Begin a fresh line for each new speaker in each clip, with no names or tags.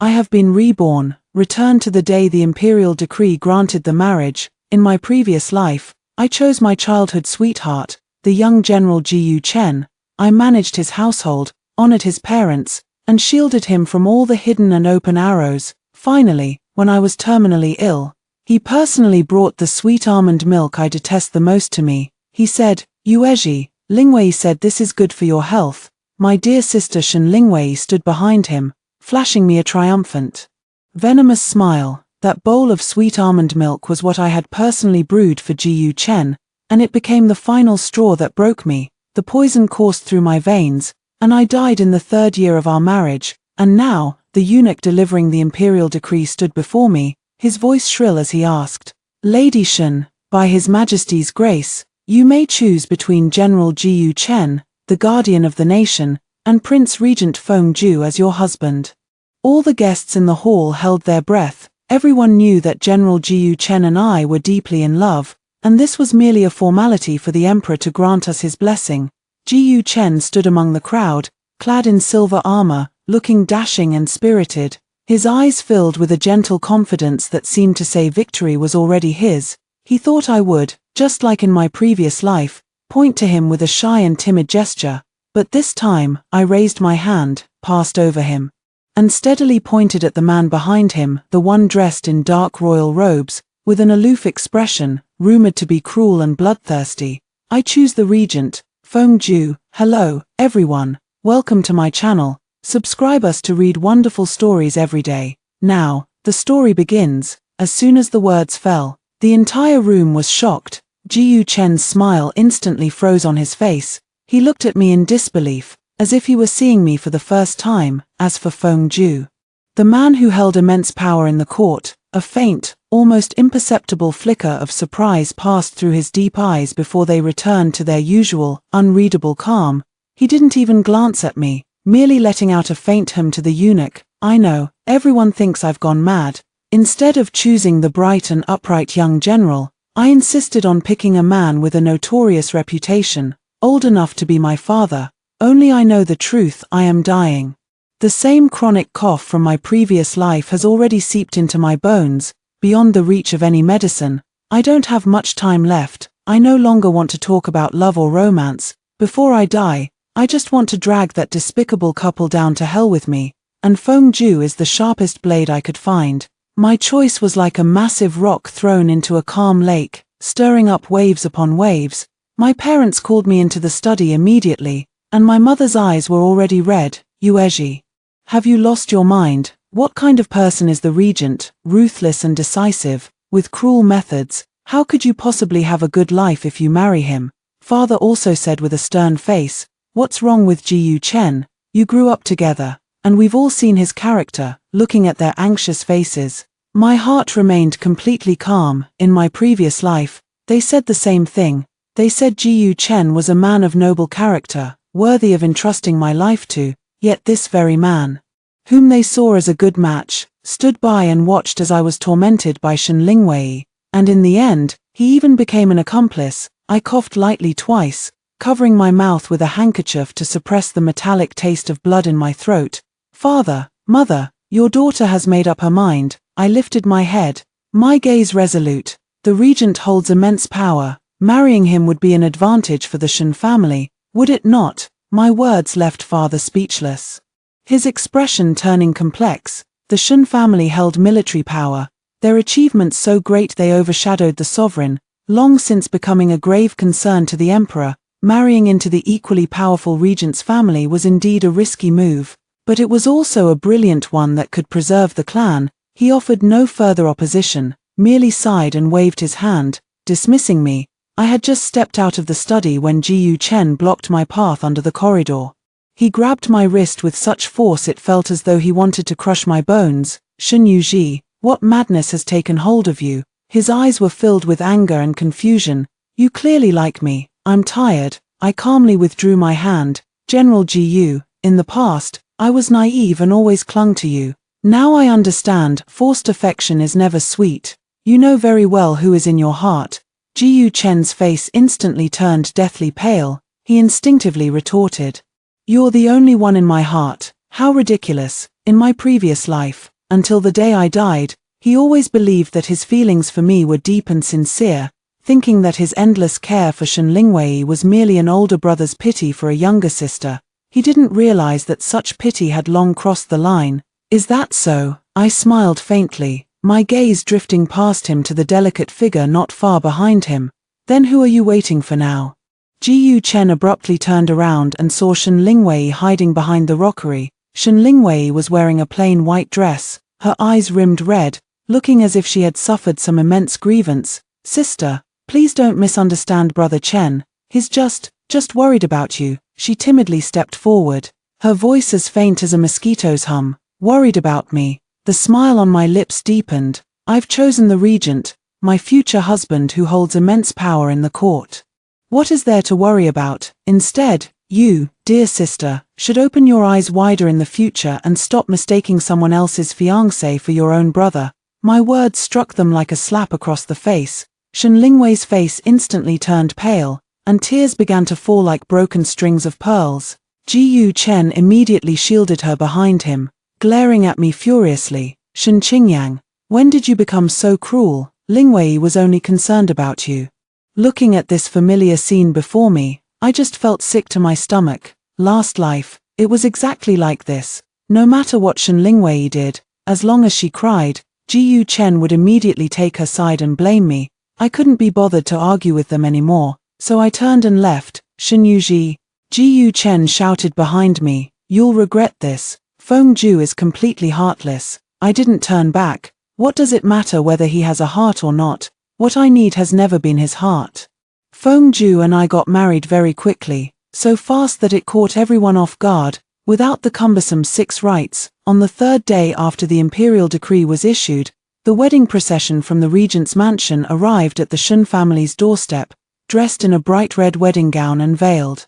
I have been reborn, returned to the day the imperial decree granted the marriage. In my previous life, I chose my childhood sweetheart, the young General Ji Chen. I managed his household, honored his parents, and shielded him from all the hidden and open arrows. Finally, when I was terminally ill, he personally brought the sweet almond milk I detest the most to me. He said, "Yuezhi." Lingwei said, "This is good for your health." My dear sister Shen Lingwei stood behind him, flashing me a triumphant, venomous smile. That bowl of sweet almond milk was what I had personally brewed for Ji Chen, and it became the final straw that broke me. The poison coursed through my veins, and I died in the 3rd year of our marriage. And now, the eunuch delivering the imperial decree stood before me, his voice shrill as he asked, "Lady Shen, by His Majesty's grace, you may choose between General Ji Chen, the guardian of the nation, and Prince Regent Feng Ju as your husband." All the guests in the hall held their breath. Everyone knew that General Ji Chen and I were deeply in love, and this was merely a formality for the emperor to grant us his blessing. Ji Chen stood among the crowd, clad in silver armor, looking dashing and spirited. His eyes filled with a gentle confidence that seemed to say victory was already his. He thought I would, just like in my previous life, point to him with a shy and timid gesture, but this time, I raised my hand, passed over him, and steadily pointed at the man behind him, the one dressed in dark royal robes, with an aloof expression, rumored to be cruel and bloodthirsty. "I choose the regent, Feng Ju." Hello, everyone. Welcome to my channel. Subscribe us to read wonderful stories every day. Now, the story begins. As soon as the words fell, the entire room was shocked. Ji Chen's smile instantly froze on his face. He looked at me in disbelief, as if he were seeing me for the first time. As for Feng Ju, the man who held immense power in the court, a faint, almost imperceptible flicker of surprise passed through his deep eyes before they returned to their usual, unreadable calm. He didn't even glance at me, merely letting out a faint hum to the eunuch. "I know, everyone thinks I've gone mad. Instead of choosing the bright and upright young general, I insisted on picking a man with a notorious reputation, old enough to be my father. Only I know the truth. I am dying. The same chronic cough from my previous life has already seeped into my bones, beyond the reach of any medicine. I don't have much time left. I no longer want to talk about love or romance. Before I die, I just want to drag that despicable couple down to hell with me, and Feng Ju is the sharpest blade I could find." My choice was like a massive rock thrown into a calm lake, stirring up waves upon waves. My parents called me into the study immediately, and my mother's eyes were already red. "Yuezhi, have you lost your mind? What kind of person is the regent? Ruthless and decisive, with cruel methods. How could you possibly have a good life if you marry him?" Father also said with a stern face. "What's wrong with Ji Chen? You grew up together, and we've all seen his character." Looking at their anxious faces, my heart remained completely calm. In my previous life, they said the same thing. They said Ji Chen was a man of noble character, worthy of entrusting my life to, yet this very man, whom they saw as a good match, stood by and watched as I was tormented by Shen Lingwei, and in the end, he even became an accomplice. I coughed lightly twice, covering my mouth with a handkerchief to suppress the metallic taste of blood in my throat. "Father, Mother, your daughter has made up her mind." I lifted my head, my gaze resolute. "The regent holds immense power. Marrying him would be an advantage for the Shen family, would it not?" My words left father speechless, his expression turning complex. The Shen family held military power, their achievements so great they overshadowed the sovereign, long since becoming a grave concern to the emperor. Marrying into the equally powerful regent's family was indeed a risky move, but it was also a brilliant one that could preserve the clan. He offered no further opposition, merely sighed and waved his hand, dismissing me. I had just stepped out of the study when Ji Chen blocked my path under the corridor. He grabbed my wrist with such force it felt as though he wanted to crush my bones. "Shen Yuji, what madness has taken hold of you?" His eyes were filled with anger and confusion. "You clearly like me." "I'm tired." I calmly withdrew my hand. "General Ji, in the past, I was naive and always clung to you. Now I understand, forced affection is never sweet. You know very well who is in your heart." Ji Chen's face instantly turned deathly pale. He instinctively retorted, "You're the only one in my heart. How ridiculous. In my previous life, until the day I died, he always believed that his feelings for me were deep and sincere, thinking that his endless care for Shen Lingwei was merely an older brother's pity for a younger sister. He didn't realize that such pity had long crossed the line. Is that so? I smiled faintly, my gaze drifting past him to the delicate figure not far behind him. Then who are you waiting for now? Ji Chen abruptly turned around and saw Shen Lingwei hiding behind the rockery. Shen Lingwei was wearing a plain white dress, her eyes rimmed red, looking as if she had suffered some immense grievance. Sister, please don't misunderstand Brother Chen. He's just worried about you. She timidly stepped forward, her voice as faint as a mosquito's hum. Worried about me. The smile on my lips deepened. I've chosen the regent, my future husband who holds immense power in the court. What is there to worry about? Instead, you, dear sister, should open your eyes wider in the future and stop mistaking someone else's fiancé for your own brother. My words struck them like a slap across the face. Shen Lingwei's face instantly turned pale, and tears began to fall like broken strings of pearls. Ji Chen immediately shielded her behind him, glaring at me furiously. Shen Qingyang, when did you become so cruel? Lingwei was only concerned about you. Looking at this familiar scene before me, I just felt sick to my stomach. Last life, it was exactly like this. No matter what Shen Lingwei did, as long as she cried, Ji Chen would immediately take her side and blame me. I couldn't be bothered to argue with them anymore, so I turned and left. Shen Yuji. Ji Chen shouted behind me, you'll regret this. Feng Ju is completely heartless. I didn't turn back. What does it matter whether he has a heart or not? What I need has never been his heart. Feng Ju and I got married very quickly, so fast that it caught everyone off guard, without the cumbersome 6 rites. On the 3rd day after the imperial decree was issued, the wedding procession from the regent's mansion arrived at the Shen family's doorstep, dressed in a bright red wedding gown and veiled.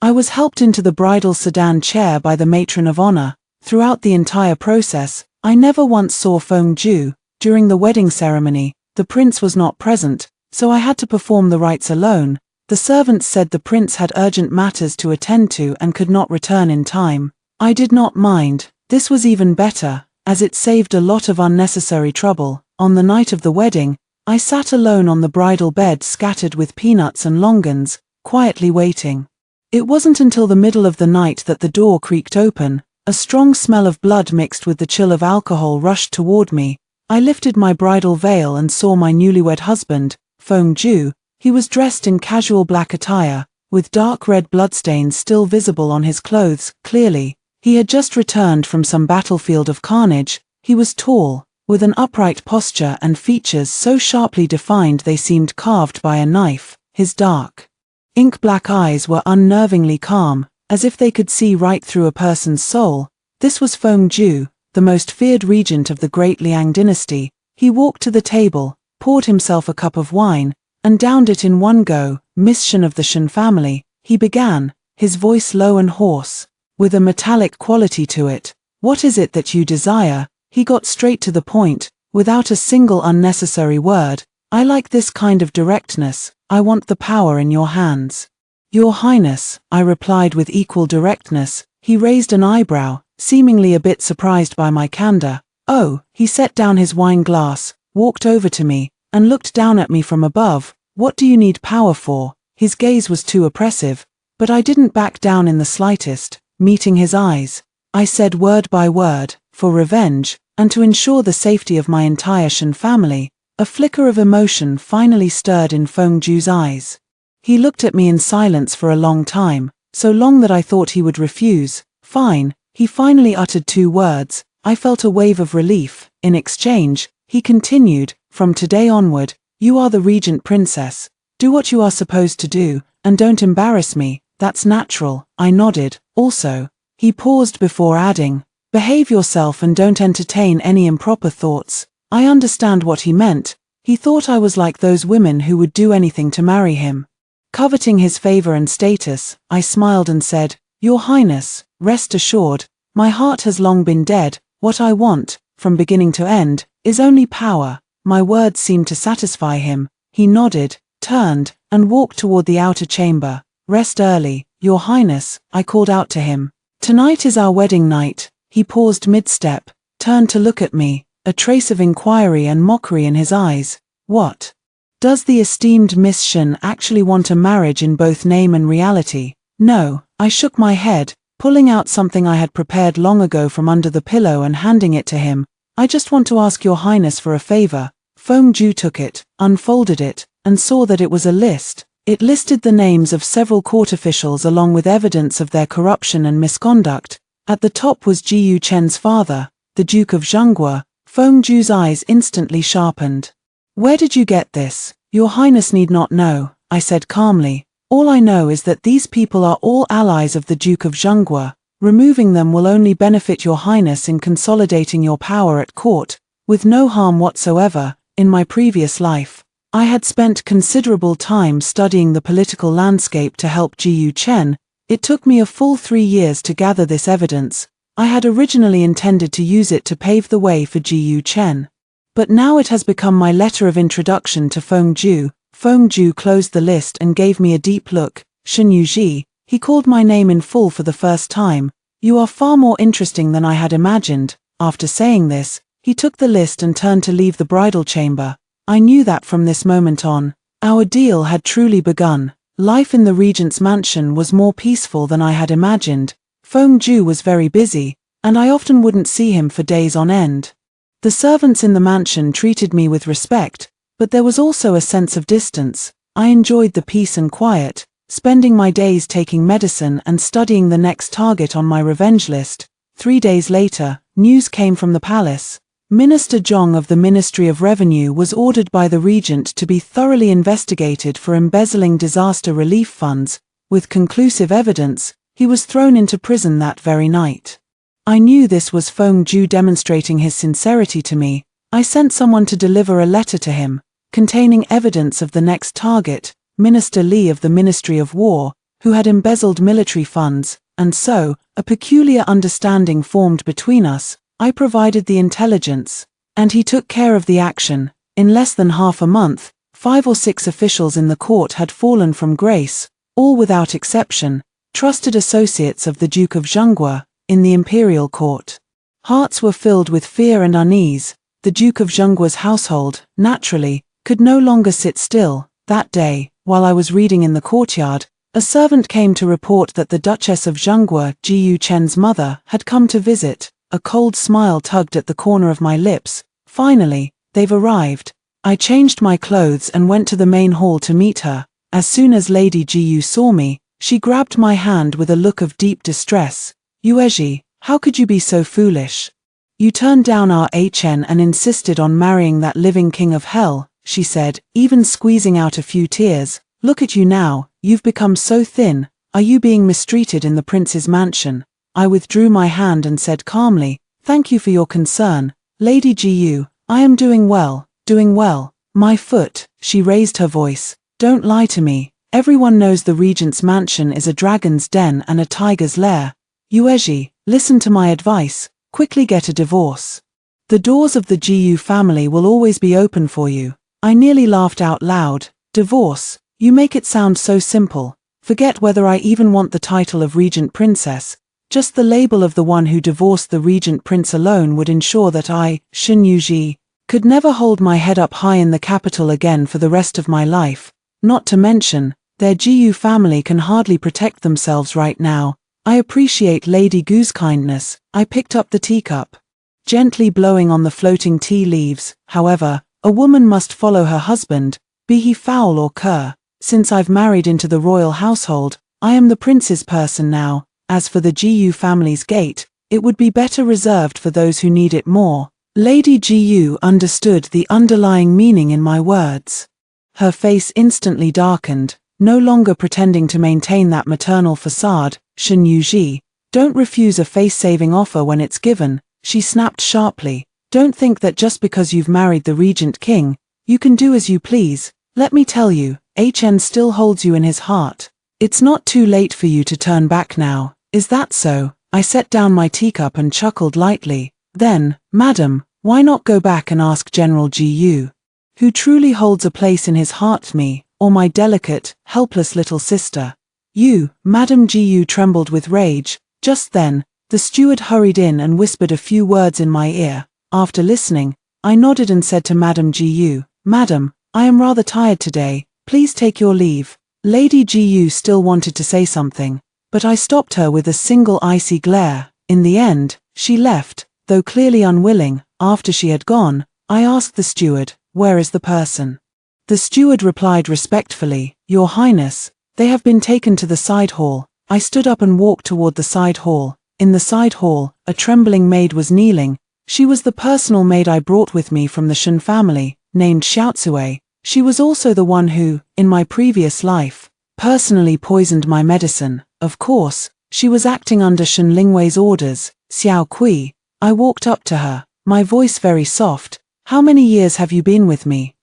I was helped into the bridal sedan chair by the matron of honor. Throughout the entire process, I never once saw Feng Ju. During the wedding ceremony, the prince was not present, so I had to perform the rites alone. The servants said the prince had urgent matters to attend to and could not return in time. I did not mind. This was even better, as it saved a lot of unnecessary trouble. On the night of the wedding, I sat alone on the bridal bed scattered with peanuts and longans, quietly waiting. It wasn't until the middle of the night that the door creaked open. A strong smell of blood mixed with the chill of alcohol rushed toward me. I lifted my bridal veil and saw my newlywed husband, Feng Ju. He was dressed in casual black attire, with dark red bloodstains still visible on his clothes. Clearly, he had just returned from some battlefield of carnage. He was tall, with an upright posture and features so sharply defined they seemed carved by a knife. His dark, ink-black eyes were unnervingly calm, as if they could see right through a person's soul. This was Feng Ju, the most feared regent of the great Liang dynasty. He walked to the table, poured himself a cup of wine, and downed it in one go. Miss Shen of the Shen family, he began, his voice low and hoarse, with a metallic quality to it. What is it that you desire? He got straight to the point, without a single unnecessary word. I like this kind of directness. I want the power in your hands. Your Highness, I replied with equal directness. He raised an eyebrow, seemingly a bit surprised by my candor. Oh, he set down his wine glass, walked over to me, and looked down at me from above. What do you need power for? His gaze was too oppressive, but I didn't back down in the slightest. Meeting his eyes, I said word by word, for revenge, and to ensure the safety of my entire Shen family. A flicker of emotion finally stirred in Feng Ju's eyes. He looked at me in silence for a long time, so long that I thought he would refuse. Fine. He finally uttered 2 words. I felt a wave of relief. In exchange, he continued, from today onward, you are the regent princess. Do what you are supposed to do, and don't embarrass me. That's natural. I nodded. Also, he paused before adding, behave yourself and don't entertain any improper thoughts. I understand what he meant. He thought I was like those women who would do anything to marry him. Coveting his favor and status, I smiled and said, Your Highness, rest assured, my heart has long been dead. What I want, from beginning to end, is only power. My words seemed to satisfy him. He nodded, turned, and walked toward the outer chamber. Rest early, Your Highness, I called out to him. Tonight is our wedding night. He paused mid-step, turned to look at me, a trace of inquiry and mockery in his eyes. What? Does the esteemed Miss Shen actually want a marriage in both name and reality? No, I shook my head, pulling out something I had prepared long ago from under the pillow and handing it to him. I just want to ask your highness for a favor. Feng Ju took it, unfolded it, and saw that it was a list. It listed the names of several court officials along with evidence of their corruption and misconduct. At the top was Jiyu Chen's father, the Duke of Zhonghua. Feng Ju's eyes instantly sharpened. Where did you get this? Your highness need not know, I said calmly. All I know is that these people are all allies of the Duke of Zhonghua. Removing them will only benefit your highness in consolidating your power at court, with no harm whatsoever. In my previous life, I had spent considerable time studying the political landscape to help Jiyu Chen. It took me a full 3 years to gather this evidence. I had originally intended to use it to pave the way for Jiyu Chen. But now it has become my letter of introduction to Feng Ju. Feng Ju closed the list and gave me a deep look. Shen Yuji, he called my name in full for the first time. You are far more interesting than I had imagined. After saying this, he took the list and turned to leave the bridal chamber. I knew that from this moment on, our deal had truly begun. Life in the regent's mansion was more peaceful than I had imagined. Feng Ju was very busy, and I often wouldn't see him for days on end. The servants in the mansion treated me with respect, but there was also a sense of distance. I enjoyed the peace and quiet, spending my days taking medicine and studying the next target on my revenge list. 3 days later, news came from the palace. Minister Zhong of the Ministry of Revenue was ordered by the regent to be thoroughly investigated for embezzling disaster relief funds. With conclusive evidence, he was thrown into prison that very night. I knew this was Feng Ju demonstrating his sincerity to me. I sent someone to deliver a letter to him, containing evidence of the next target, Minister Li of the Ministry of War, who had embezzled military funds, and so, a peculiar understanding formed between us. I provided the intelligence, and he took care of the action. In less than half a month, 5 or 6 officials in the court had fallen from grace, all without exception, trusted associates of the Duke of Zhonghua, in the imperial court. Hearts were filled with fear and unease. The Duke of Zhonghua's household, naturally, could no longer sit still. That day, while I was reading in the courtyard, a servant came to report that the Duchess of Zhonghua, Jiyu Chen's mother, had come to visit. A cold smile tugged at the corner of my lips. Finally, they've arrived. I changed my clothes and went to the main hall to meet her. As soon as Lady Jiyu saw me, she grabbed my hand with a look of deep distress. Yuezhi, how could you be so foolish? You turned down our HN and insisted on marrying that living king of hell, she said, even squeezing out a few tears. Look at you now, you've become so thin. Are you being mistreated in the prince's mansion? I withdrew my hand and said calmly, thank you for your concern, Lady Jiyu. I am doing well, doing well. My foot, she raised her voice. Don't lie to me. Everyone knows the regent's mansion is a dragon's den and a tiger's lair. Yuezhi, listen to my advice, quickly get a divorce. The doors of the Jiyu family will always be open for you. I nearly laughed out loud. Divorce? You make it sound so simple. Forget whether I even want the title of regent princess. Just the label of the one who divorced the regent prince alone would ensure that I, Shen Yuji, could never hold my head up high in the capital again for the rest of my life. Not to mention, their Jiyu family can hardly protect themselves right now. I appreciate Lady Gu's kindness. I picked up the teacup, gently blowing on the floating tea leaves. However, a woman must follow her husband, be he foul or cur. Since I've married into the royal household, I am the prince's person now. As for the Jiyu family's gate, it would be better reserved for those who need it more. Lady Jiyu understood the underlying meaning in my words. Her face instantly darkened, no longer pretending to maintain that maternal facade. Shen Yuji, don't refuse a face-saving offer when it's given, she snapped sharply. Don't think that just because you've married the regent king, you can do as you please. Let me tell you, HN still holds you in his heart. It's not too late for you to turn back now. Is that so? I set down my teacup and chuckled lightly. Then, madam, why not go back and ask General Jiyu, who truly holds a place in his heart, me, or my delicate, helpless little sister? You, Madam Jiyu trembled with rage. Just then, the steward hurried in and whispered a few words in my ear. After listening, I nodded and said to Madam Gu, "Madam, I am rather tired today, please take your leave." Lady Gu still wanted to say something, but I stopped her with a single icy glare. In the end, she left, though clearly unwilling. After she had gone, I asked the steward, "Where is the person?" The steward replied respectfully, "Your Highness, they have been taken to the side hall." I stood up and walked toward the side hall. In the side hall, a trembling maid was kneeling. She was the personal maid I brought with me from the Shen family, named Xiaotsue. She was also the one who, in my previous life, personally poisoned my medicine. Of course, she was acting under Shen Lingwei's orders. "Xiao Kui." I walked up to her, my voice very soft. "How many years have you been with me,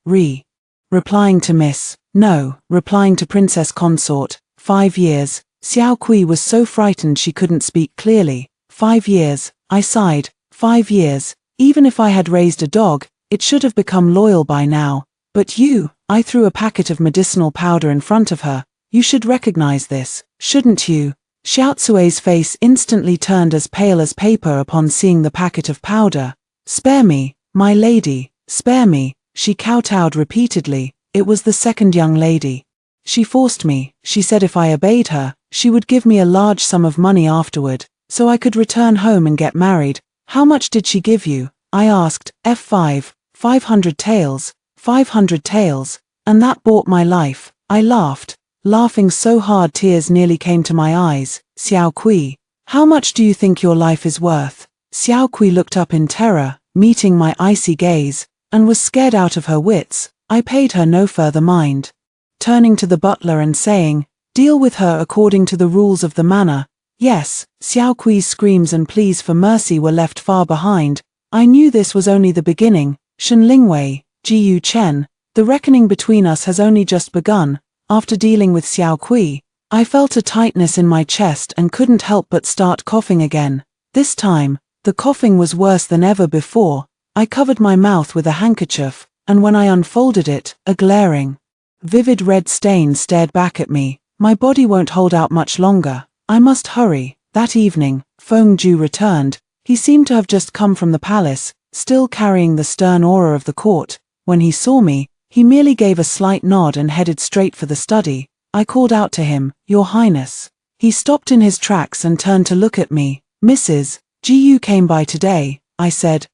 replying to Miss, no, replying to Princess Consort, 5 years. Xiao Kui was so frightened she couldn't speak clearly. 5 years, I sighed, 5 years. Even if I had raised a dog, it should have become loyal by now. But you, I threw a packet of medicinal powder in front of her. You should recognize this, shouldn't you? Xiaotsue's face instantly turned as pale as paper upon seeing the packet of powder. "Spare me, my lady, spare me," she kowtowed repeatedly. It was the second young lady. She forced me. She said if I obeyed her, she would give me a large sum of money afterward, so I could return home and get married. "How much did she give you?" I asked. "F5, 500 taels, 500 taels, and that bought my life." I laughed, laughing so hard tears nearly came to my eyes. "Xiao Kui, how much do you think your life is worth?" Xiao Kui looked up in terror, meeting my icy gaze, and was scared out of her wits. I paid her no further mind. Turning to the butler and saying, "Deal with her according to the rules of the manor." Yes, Xiao Kui's screams and pleas for mercy were left far behind. I knew this was only the beginning. Shen Lingwei, Jiyu Chen, the reckoning between us has only just begun. After dealing with Xiao Kui, I felt a tightness in my chest and couldn't help but start coughing again. This time, the coughing was worse than ever before. I covered my mouth with a handkerchief, and when I unfolded it, a glaring, vivid red stain stared back at me. My body won't hold out much longer. I must hurry. That evening, Feng Ju returned. He seemed to have just come from the palace, still carrying the stern aura of the court. When he saw me, he merely gave a slight nod and headed straight for the study. I called out to him, "Your Highness." He stopped in his tracks and turned to look at me. "Mrs. Gu came by today," I said.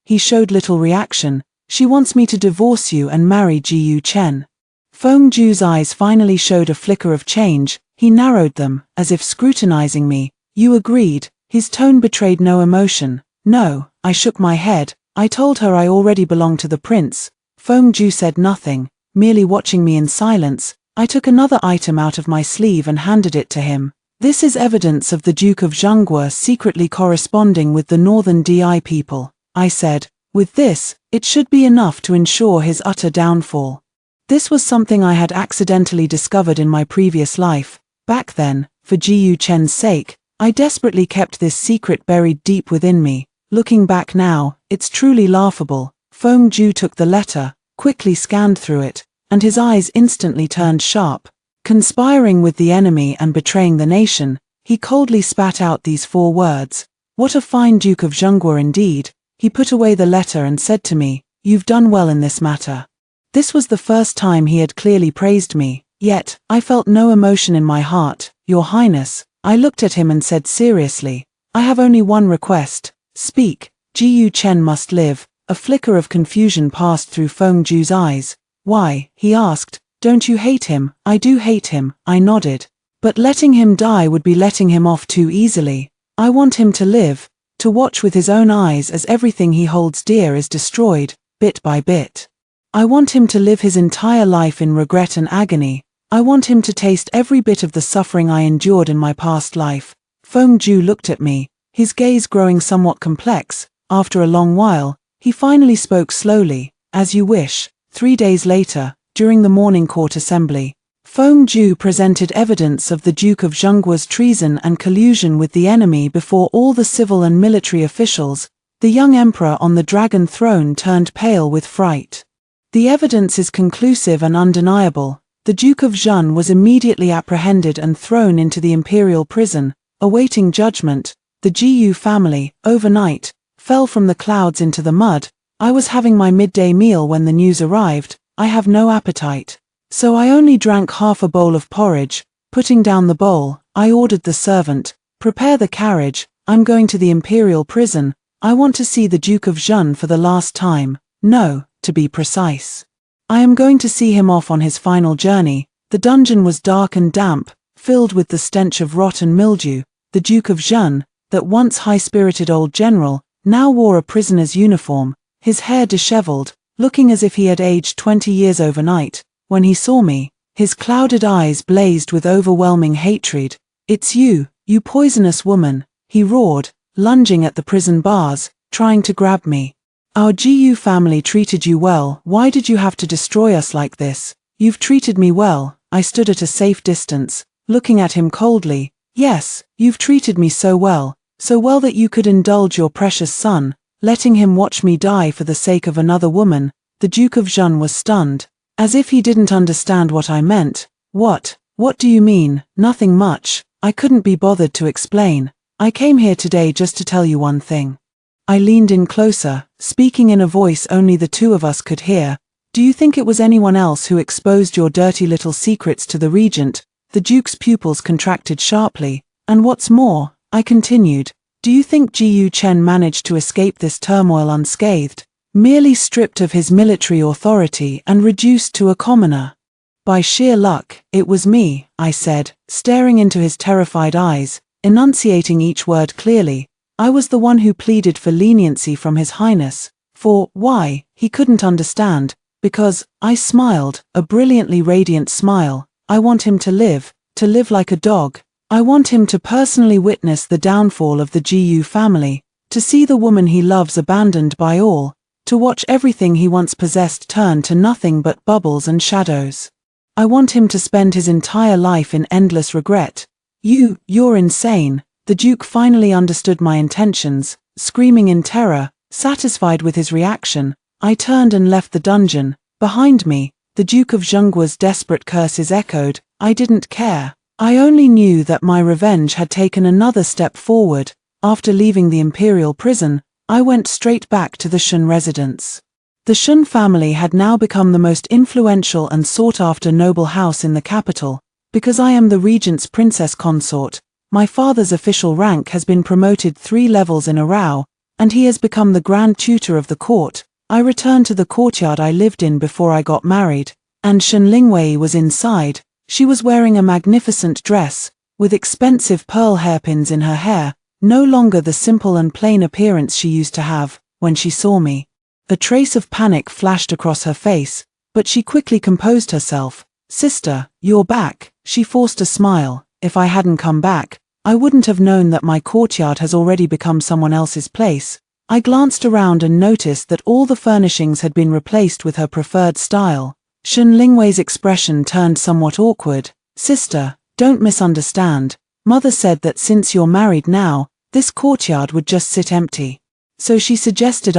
He showed little reaction. "She wants me to divorce you and marry Jiyu Chen." Feng Ju's eyes finally showed a flicker of change. He narrowed them, as if scrutinizing me. "You agreed?" His tone betrayed no emotion. "No," I shook my head. "I told her I already belonged to the prince." Feng Ju said nothing, merely watching me in silence. I took another item out of my sleeve and handed it to him. "This is evidence of the Duke of Zhonghua secretly corresponding with the Northern Di people," I said. "With this, it should be enough to ensure his utter downfall." This was something I had accidentally discovered in my previous life. Back then, for Jiyu Chen's sake, I desperately kept this secret buried deep within me. Looking back now, it's truly laughable. Feng Ju took the letter, quickly scanned through it, and his eyes instantly turned sharp. Conspiring with the enemy and betraying the nation, he coldly spat out these 4 words. What a fine Duke of Zhonghua indeed. He put away the letter and said to me, "You've done well in this matter." This was the first time he had clearly praised me, yet, I felt no emotion in my heart. "Your Highness," I looked at him and said seriously, "I have only one request. Speak. Jiyu Chen must live." A flicker of confusion passed through Feng Ju's eyes. "Why?" he asked. "Don't you hate him?" "I do hate him," I nodded. "But letting him die would be letting him off too easily. I want him to live, to watch with his own eyes as everything he holds dear is destroyed, bit by bit. I want him to live his entire life in regret and agony. I want him to taste every bit of the suffering I endured in my past life." Feng Ju looked at me, his gaze growing somewhat complex. After a long while, he finally spoke slowly, "As you wish." 3 days later, during the morning court assembly, Feng Ju presented evidence of the Duke of Zhonghua's treason and collusion with the enemy before all the civil and military officials. The young emperor on the dragon throne turned pale with fright. "The evidence is conclusive and undeniable. The Duke of Zhun was immediately apprehended and thrown into the imperial prison. awaiting judgment. The GU family, overnight, fell from the clouds into the mud. I was having my midday meal when the news arrived. I have no appetite. So I only drank half a bowl of porridge. Putting down the bowl, I ordered the servant, "Prepare the carriage, I'm going to the imperial prison. I want to see the Duke of Jeanne for the last time. No, to be precise. I am going to see him off on his final journey." The dungeon was dark and damp, filled with the stench of rot and mildew. The Duke of Jeanne, that once high-spirited old general, now wore a prisoner's uniform, his hair disheveled, looking as if he had aged 20 years overnight. When he saw me, his clouded eyes blazed with overwhelming hatred. "It's you, you poisonous woman," he roared, lunging at the prison bars, trying to grab me. "Our GU family treated you well. Why did you have to destroy us like this?" "You've treated me well." I stood at a safe distance, looking at him coldly. "Yes, you've treated me so well that you could indulge your precious son, letting him watch me die for the sake of another woman." The Duke of Jeanne was stunned, as if he didn't understand what I meant. What do you mean?" "Nothing much." I couldn't be bothered to explain. "I came here today just to tell you one thing." I leaned in closer, speaking in a voice only the two of us could hear. "Do you think it was anyone else who exposed your dirty little secrets to the regent?" The Duke's pupils contracted sharply. "And what's more," I continued, "do you think Jiu Chen managed to escape this turmoil unscathed, merely stripped of his military authority and reduced to a commoner?" "By sheer luck, it was me," I said, staring into his terrified eyes, enunciating each word clearly. "I was the one who pleaded for leniency from His Highness." "For why?" He couldn't understand. "Because," I smiled, a brilliantly radiant smile, "I want him to live like a dog. I want him to personally witness the downfall of the GU family, to see the woman he loves abandoned by all, to watch everything he once possessed turn to nothing but bubbles and shadows. I want him to spend his entire life in endless regret." You're insane." The Duke finally understood my intentions. Screaming in terror, satisfied with his reaction, I turned and left the dungeon. Behind me, the Duke of Zhengguo's desperate curses echoed. I didn't care. I only knew that my revenge had taken another step forward. After leaving the imperial prison, I went straight back to the Shun residence. The Shun family had now become the most influential and sought-after noble house in the capital. Because I am the regent's princess consort, my father's official rank has been promoted 3 levels in a row, and he has become the grand tutor of the court. I returned to the courtyard I lived in before I got married, and Shen Lingwei was inside. She was wearing a magnificent dress, with expensive pearl hairpins in her hair, no longer the simple and plain appearance she used to have. When she saw me, a trace of panic flashed across her face, but she quickly composed herself. "Sister, you're back." She forced a smile. "If I hadn't come back, I wouldn't have known that my courtyard has already become someone else's place." I glanced around and noticed that all the furnishings had been replaced with her preferred style. Shen Lingwei's expression turned somewhat awkward. "Sister, don't misunderstand. Mother said that since you're married now, this courtyard would just sit empty. So she suggested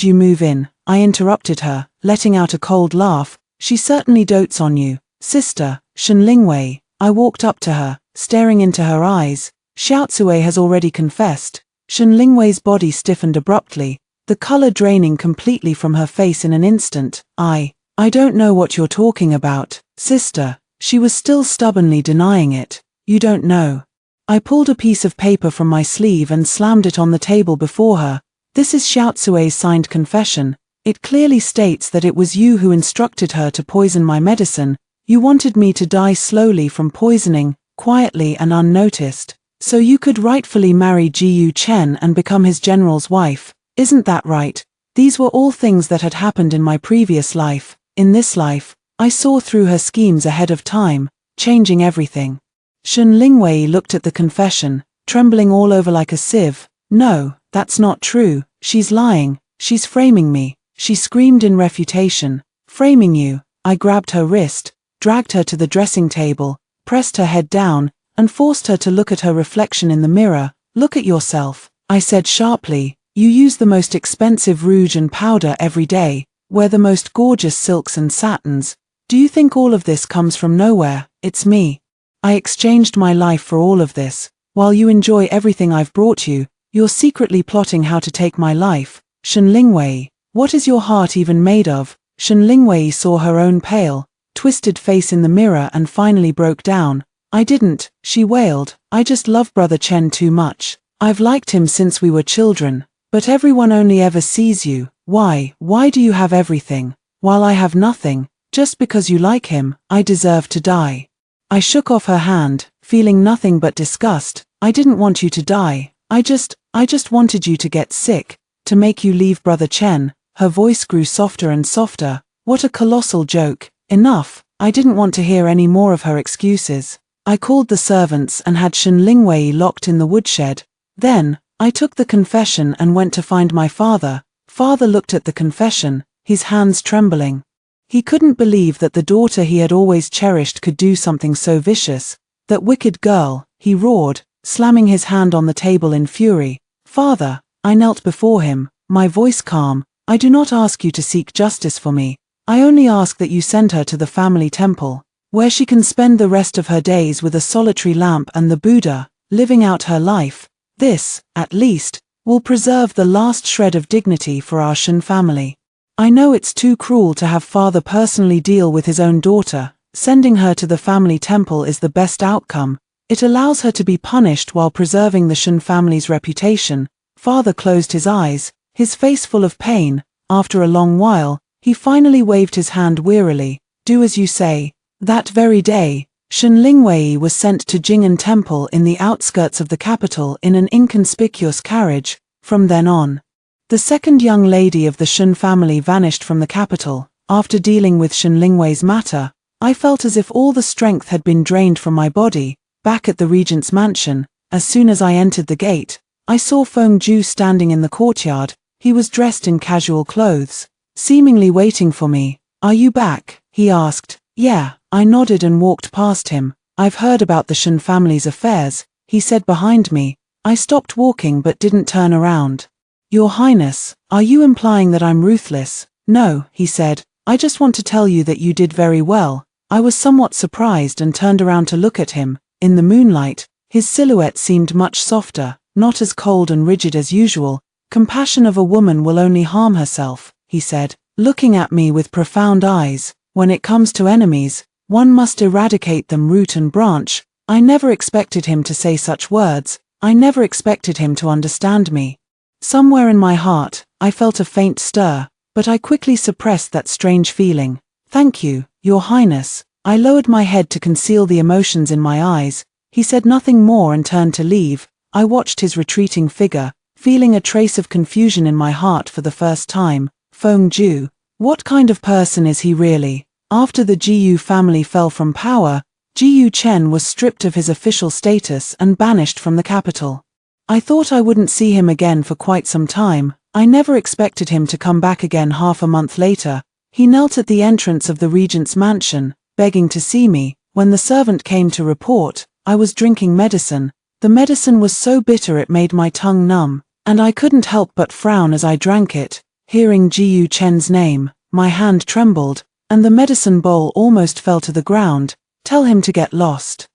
you move in." I interrupted her, letting out a cold laugh. "She certainly dotes on you, sister." Shen Lingwei. I walked up to her, staring into her eyes. "Xiaotsue has already confessed." Shen Lingwei's body stiffened abruptly, the color draining completely from her face in an instant. I don't know what you're talking about, sister." She was still stubbornly denying it. "You don't know." I pulled a piece of paper from my sleeve and slammed it on the table before her. "This is Xiaotsue's signed confession. It clearly states that it was you who instructed her to poison my medicine. You wanted me to die slowly from poisoning, quietly and unnoticed, so you could rightfully marry Jiu Chen and become his general's wife. Isn't that right?" These were all things that had happened in my previous life. In this life, I saw through her schemes ahead of time, changing everything. Shen Lingwei looked at the confession, trembling all over like a sieve. "No, that's not true. She's lying. She's framing me." She screamed in refutation. "Framing you?" I grabbed her wrist, dragged her to the dressing table, pressed her head down, and forced her to look at her reflection in the mirror. "Look at yourself," I said sharply. "You use the most expensive rouge and powder every day, wear the most gorgeous silks and satins. Do you think all of this comes from nowhere? It's me. I exchanged my life for all of this. While you enjoy everything I've brought you, you're secretly plotting how to take my life. Shen Lingwei, what is your heart even made of? Shen Lingwei saw her own pale, twisted face in the mirror and finally broke down. I didn't, she wailed. I just love Brother Chen too much. I've liked him since we were children. But everyone only ever sees you. Why do you have everything, while I have nothing? Just because you like him, I deserve to die. I shook off her hand, feeling nothing but disgust. I didn't want you to die. I just wanted you to get sick, to make you leave Brother Chen. Her voice grew softer and softer. What a colossal joke. Enough. I didn't want to hear any more of her excuses. I called the servants and had Shen Lingwei locked in the woodshed. Then, I took the confession and went to find my father. Father looked at the confession, his hands trembling. He couldn't believe that the daughter he had always cherished could do something so vicious. That wicked girl, he roared, slamming his hand on the table in fury. Father, I knelt before him, my voice calm. I do not ask you to seek justice for me. I only ask that you send her to the family temple, where she can spend the rest of her days with a solitary lamp and the Buddha, living out her life. This, at least, will preserve the last shred of dignity for our Shen family. I know it's too cruel to have father personally deal with his own daughter. Sending her to the family temple is the best outcome. It allows her to be punished while preserving the Shen family's reputation. Father closed his eyes, his face full of pain. After a long while, he finally waved his hand wearily. Do as you say. That very day, Shen Lingwei was sent to Jing'an Temple in the outskirts of the capital in an inconspicuous carriage. From then on, the second young lady of the Shen family vanished from the capital. After dealing with Shen Lingwei's matter, I felt as if all the strength had been drained from my body. Back at the regent's mansion, as soon as I entered the gate, I saw Feng Ju standing in the courtyard. He was dressed in casual clothes, seemingly waiting for me. Are you back? He asked. Yeah, I nodded and walked past him. I've heard about the Shen family's affairs, he said behind me. I stopped walking but didn't turn around. Your Highness, are you implying that I'm ruthless? No, he said. I just want to tell you that you did very well. I was somewhat surprised and turned around to look at him. In the moonlight, his silhouette seemed much softer, not as cold and rigid as usual. Compassion of a woman will only harm herself, he said, looking at me with profound eyes. When it comes to enemies, one must eradicate them root and branch. I never expected him to say such words. I never expected him to understand me. Somewhere in my heart, I felt a faint stir, but I quickly suppressed that strange feeling. Thank you, Your Highness. I lowered my head to conceal the emotions in my eyes. He said nothing more and turned to leave. I watched his retreating figure, feeling a trace of confusion in my heart for the first time. Feng Ju, what kind of person is he really? After the Jiyu family fell from power, Jiyu Chen was stripped of his official status and banished from the capital. I thought I wouldn't see him again for quite some time. I never expected him to come back again half a month later. He knelt at the entrance of the regent's mansion, begging to see me. When the servant came to report, I was drinking medicine. The medicine was so bitter it made my tongue numb, and I couldn't help but frown as I drank it. Hearing Jiyu Chen's name, my hand trembled, and the medicine bowl almost fell to the ground. Tell him to get lost,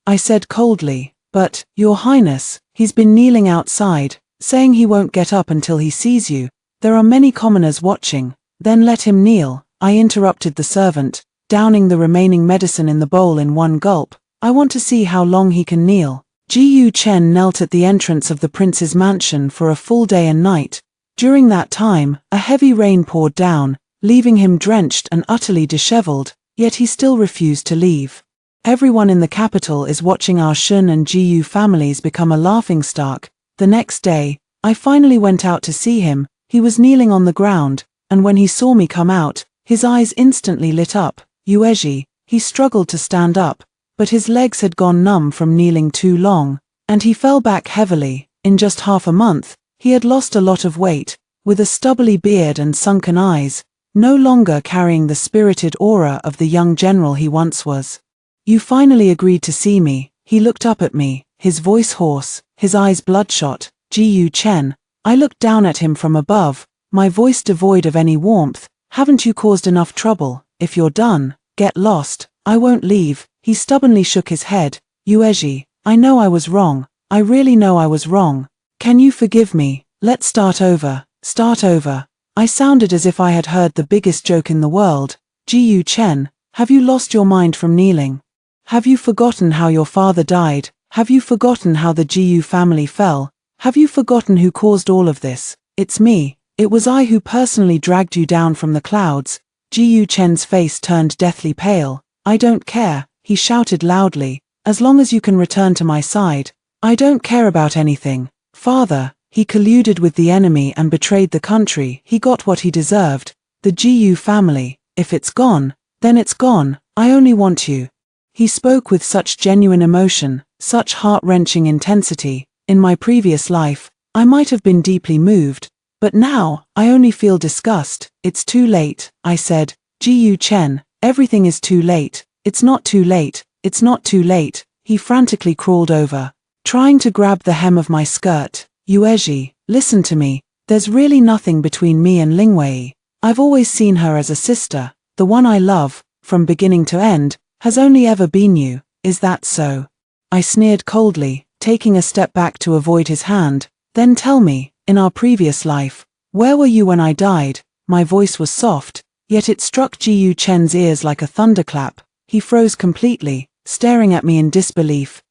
I said coldly. But, Your Highness, he's been kneeling outside, saying he won't get up until he sees you. There are many commoners watching. Then let him kneel, I interrupted the servant, downing the remaining medicine in the bowl in one gulp. I want to see how long he can kneel. Jiyu Chen knelt at the entrance of the prince's mansion for a full day and night. During that time, a heavy rain poured down, leaving him drenched and utterly disheveled, yet he still refused to leave. Everyone in the capital is watching our Shen and Jiyu families become a laughingstock. The next day, I finally went out to see him. He was kneeling on the ground, and when he saw me come out, his eyes instantly lit up. Yuezhi, he struggled to stand up, but his legs had gone numb from kneeling too long, and he fell back heavily. In just half a month, he had lost a lot of weight, with a stubbly beard and sunken eyes, no longer carrying the spirited aura of the young general he once was. You finally agreed to see me. He looked up at me, his voice hoarse, his eyes bloodshot. Jiyu Chen. I looked down at him from above, my voice devoid of any warmth. Haven't you caused enough trouble? If you're done, get lost. I won't leave. He stubbornly shook his head. Yuezhi, I know I was wrong. I really know I was wrong. Can you forgive me? Let's start over. Start over. I sounded as if I had heard the biggest joke in the world. Ji Chen, have you lost your mind from kneeling? Have you forgotten how your father died? Have you forgotten how the Ji family fell? Have you forgotten who caused all of this? It's me. It was I who personally dragged you down from the clouds. Ji Chen's face turned deathly pale. I don't care, he shouted loudly. As long as you can return to my side. I don't care about anything. Father, he colluded with the enemy and betrayed the country. He got what he deserved. The Ji family. If it's gone, then it's gone. I only want you. He spoke with such genuine emotion, such heart-wrenching intensity. In my previous life, I might have been deeply moved, but now, I only feel disgust. It's too late, I said. Ji Chen, everything is too late. It's not too late. It's not too late. He frantically crawled over, trying to grab the hem of my skirt. Yuezhi, listen to me. There's really nothing between me and Lingwei. I've always seen her as a sister. The one I love, from beginning to end, has only ever been you. Is that so? I sneered coldly, taking a step back to avoid his hand. Then tell me, in our previous life, where were you when I died? My voice was soft, yet it struck Ji Chen's ears like a thunderclap. He froze completely, staring at me in disbelief.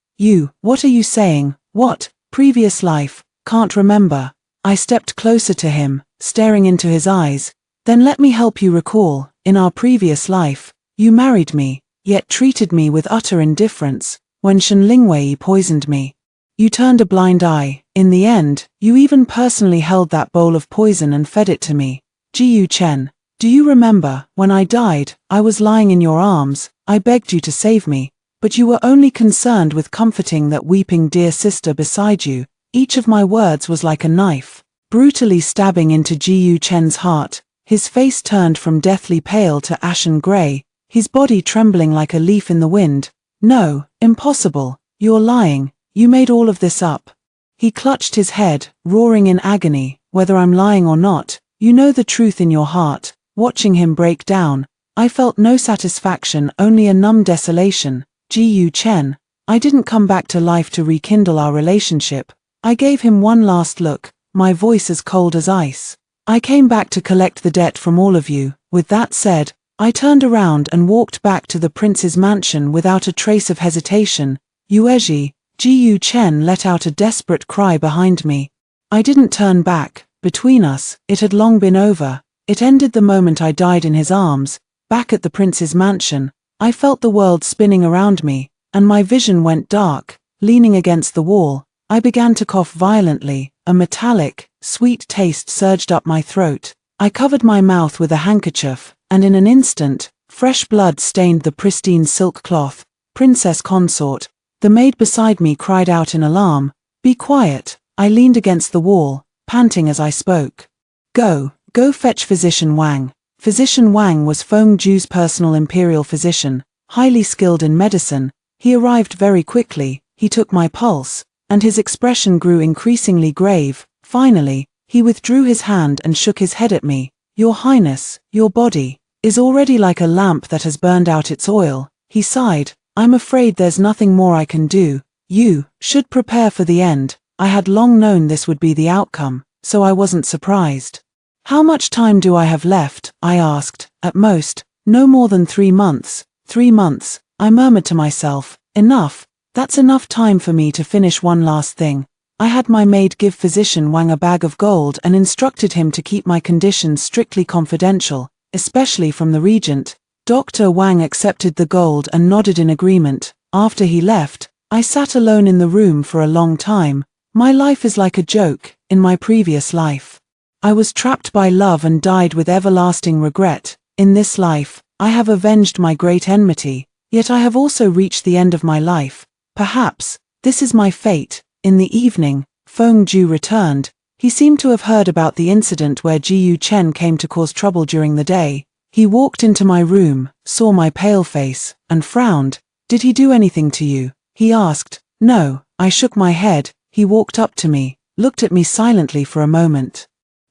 What are you saying? What? Previous life? Can't remember. I stepped closer to him, staring into his eyes. Then let me help you recall. In our previous life, you married me, yet treated me with utter indifference. When Shen Lingwei poisoned me, you turned a blind eye. In the end, you even personally held that bowl of poison and fed it to me. Ji Chen, do you remember, when I died, I was lying in your arms. I begged you to save me, but you were only concerned with comforting that weeping dear sister beside you. Each of my words was like a knife, brutally stabbing into Ji Chen's heart. His face turned from deathly pale to ashen gray, his body trembling like a leaf in the wind. No, impossible. You're lying. You made all of this up. He clutched his head, roaring in agony. Whether I'm lying or not, you know the truth in your heart. Watching him break down, I felt no satisfaction, only a numb desolation. Ji Chen, I didn't come back to life to rekindle our relationship. I gave him one last look, my voice as cold as ice. I came back to collect the debt from all of you. With that said, I turned around and walked back to the prince's mansion without a trace of hesitation. Yuezhi, Ji Chen let out a desperate cry behind me. I didn't turn back. Between us, it had long been over. It ended the moment I died in his arms. Back at the prince's mansion, I felt the world spinning around me, and my vision went dark. Leaning against the wall, I began to cough violently. A metallic, sweet taste surged up my throat. I covered my mouth with a handkerchief, and in an instant, fresh blood stained the pristine silk cloth. Princess consort. The maid beside me cried out in alarm. Be quiet. I leaned against the wall, panting as I spoke. Go fetch Physician Wang. Physician Wang was Feng Ju's personal imperial physician, highly skilled in medicine. He arrived very quickly. He took my pulse, and his expression grew increasingly grave. Finally, he withdrew his hand and shook his head at me. Your Highness, your body is already like a lamp that has burned out its oil. He sighed. I'm afraid there's nothing more I can do. You should prepare for the end. I had long known this would be the outcome, so I wasn't surprised. How much time do I have left? I asked. At most, no more than 3 months. 3 months, I murmured to myself. Enough. That's enough time for me to finish one last thing. I had my maid give Physician Wang a bag of gold and instructed him to keep my conditions strictly confidential, especially from the regent. Dr. Wang accepted the gold and nodded in agreement. After he left, I sat alone in the room for a long time. My life is like a joke. In my previous life, I was trapped by love and died with everlasting regret. In this life, I have avenged my great enmity, yet I have also reached the end of my life. Perhaps, this is my fate. In the evening, Feng Ju returned. He seemed to have heard about the incident where Ji Chen came to cause trouble during the day. He walked into my room, saw my pale face, and frowned. Did he do anything to you? He asked. No, I shook my head. He walked up to me, looked at me silently for a moment,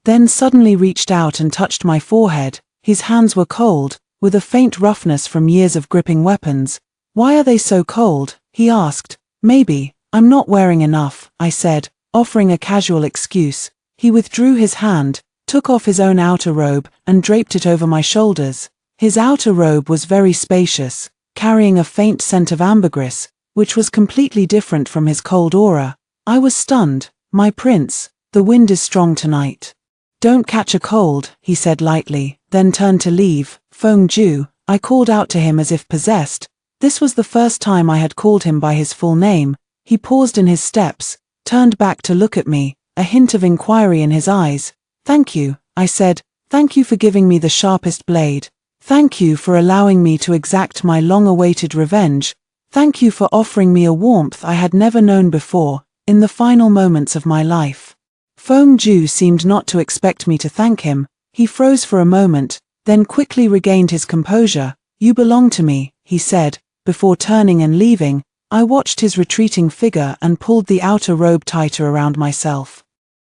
then suddenly reached out and touched my forehead. His hands were cold, with a faint roughness from years of gripping weapons. Why are they so cold? He asked. Maybe, I'm not wearing enough, I said, offering a casual excuse. He withdrew his hand, took off his own outer robe, and draped it over my shoulders. His outer robe was very spacious, carrying a faint scent of ambergris, which was completely different from his cold aura. I was stunned. My prince, the wind is strong tonight. Don't catch a cold, he said lightly, then turned to leave. Feng-ju, I called out to him as if possessed. This was the first time I had called him by his full name. He paused in his steps, turned back to look at me, a hint of inquiry in his eyes. Thank you, I said. Thank you for giving me the sharpest blade. Thank you for allowing me to exact my long-awaited revenge. Thank you for offering me a warmth I had never known before, in the final moments of my life. Feng-ju seemed not to expect me to thank him. He froze for a moment, then quickly regained his composure. You belong to me, he said, before turning and leaving. I watched his retreating figure and pulled the outer robe tighter around myself.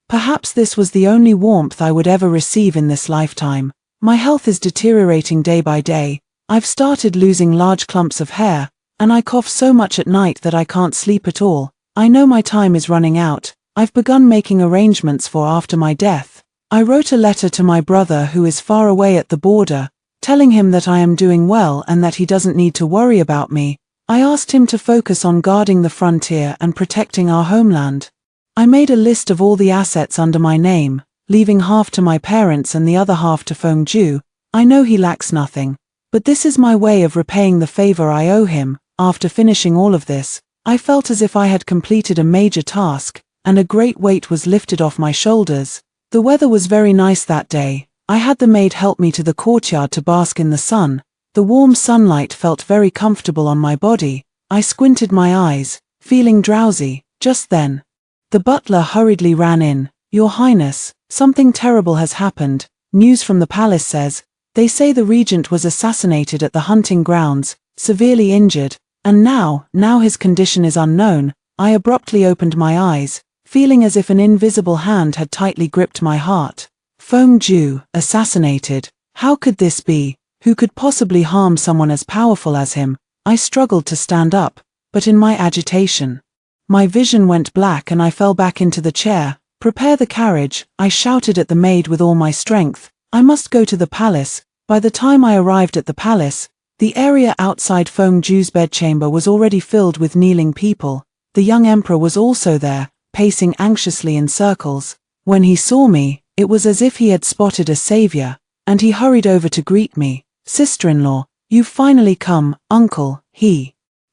Perhaps this was the only warmth I would ever receive in this lifetime. My health is deteriorating day by day. I've started losing large clumps of hair, and I cough so much at night that I can't sleep at all. I know my time is running out. I've begun making arrangements for after my death. I wrote a letter to my brother who is far away at the border, telling him that I am doing well and that he doesn't need to worry about me. I asked him to focus on guarding the frontier and protecting our homeland. I made a list of all the assets under my name, leaving half to my parents and the other half to Feng-ju. I know he lacks nothing, but this is my way of repaying the favor I owe him. After finishing all of this, I felt as if I had completed a major task, and a great weight was lifted off my shoulders. The weather was very nice that day. I had the maid help me to the courtyard to bask in the sun. The warm sunlight felt very comfortable on my body. I squinted my eyes, feeling drowsy. Just then, the butler hurriedly ran in. Your Highness, something terrible has happened. News from the palace says, they say the regent was assassinated at the hunting grounds, severely injured, and now his condition is unknown. I abruptly opened my eyes, feeling as if an invisible hand had tightly gripped my heart. Feng-ju, assassinated. How could this be? Who could possibly harm someone as powerful as him? I struggled to stand up, but in my agitation, my vision went black and I fell back into the chair. Prepare the carriage, I shouted at the maid with all my strength. I must go to the palace. By the time I arrived at the palace, the area outside Feng-ju's bedchamber was already filled with kneeling people. The young emperor was also there, pacing anxiously in circles. When he saw me, it was as if he had spotted a savior, and he hurried over to greet me. Sister-in-law, you've finally come, uncle,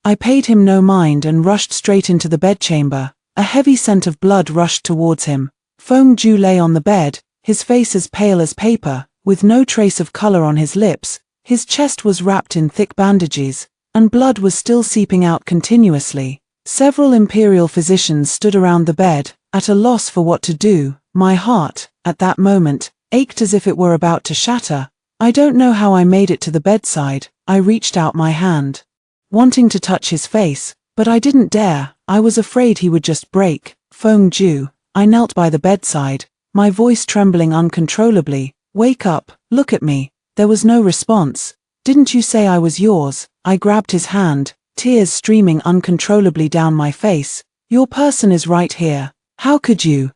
I paid him no mind and rushed straight into the bedchamber. A heavy scent of blood rushed towards him. Feng-ju lay on the bed, his face as pale as paper, with no trace of color on his lips. His chest was wrapped in thick bandages, and blood was still seeping out continuously. Several imperial physicians stood around the bed, at a loss for what to do. My heart, at that moment, ached as if it were about to shatter. I don't know how I made it to the bedside. I reached out my hand, wanting to touch his face, but I didn't dare. I was afraid he would just break. Feng-ju, I knelt by the bedside, my voice trembling uncontrollably. Wake up, look at me. There was no response. Didn't you say I was yours? I grabbed his hand, tears streaming uncontrollably down my face. Your person is right here. How could you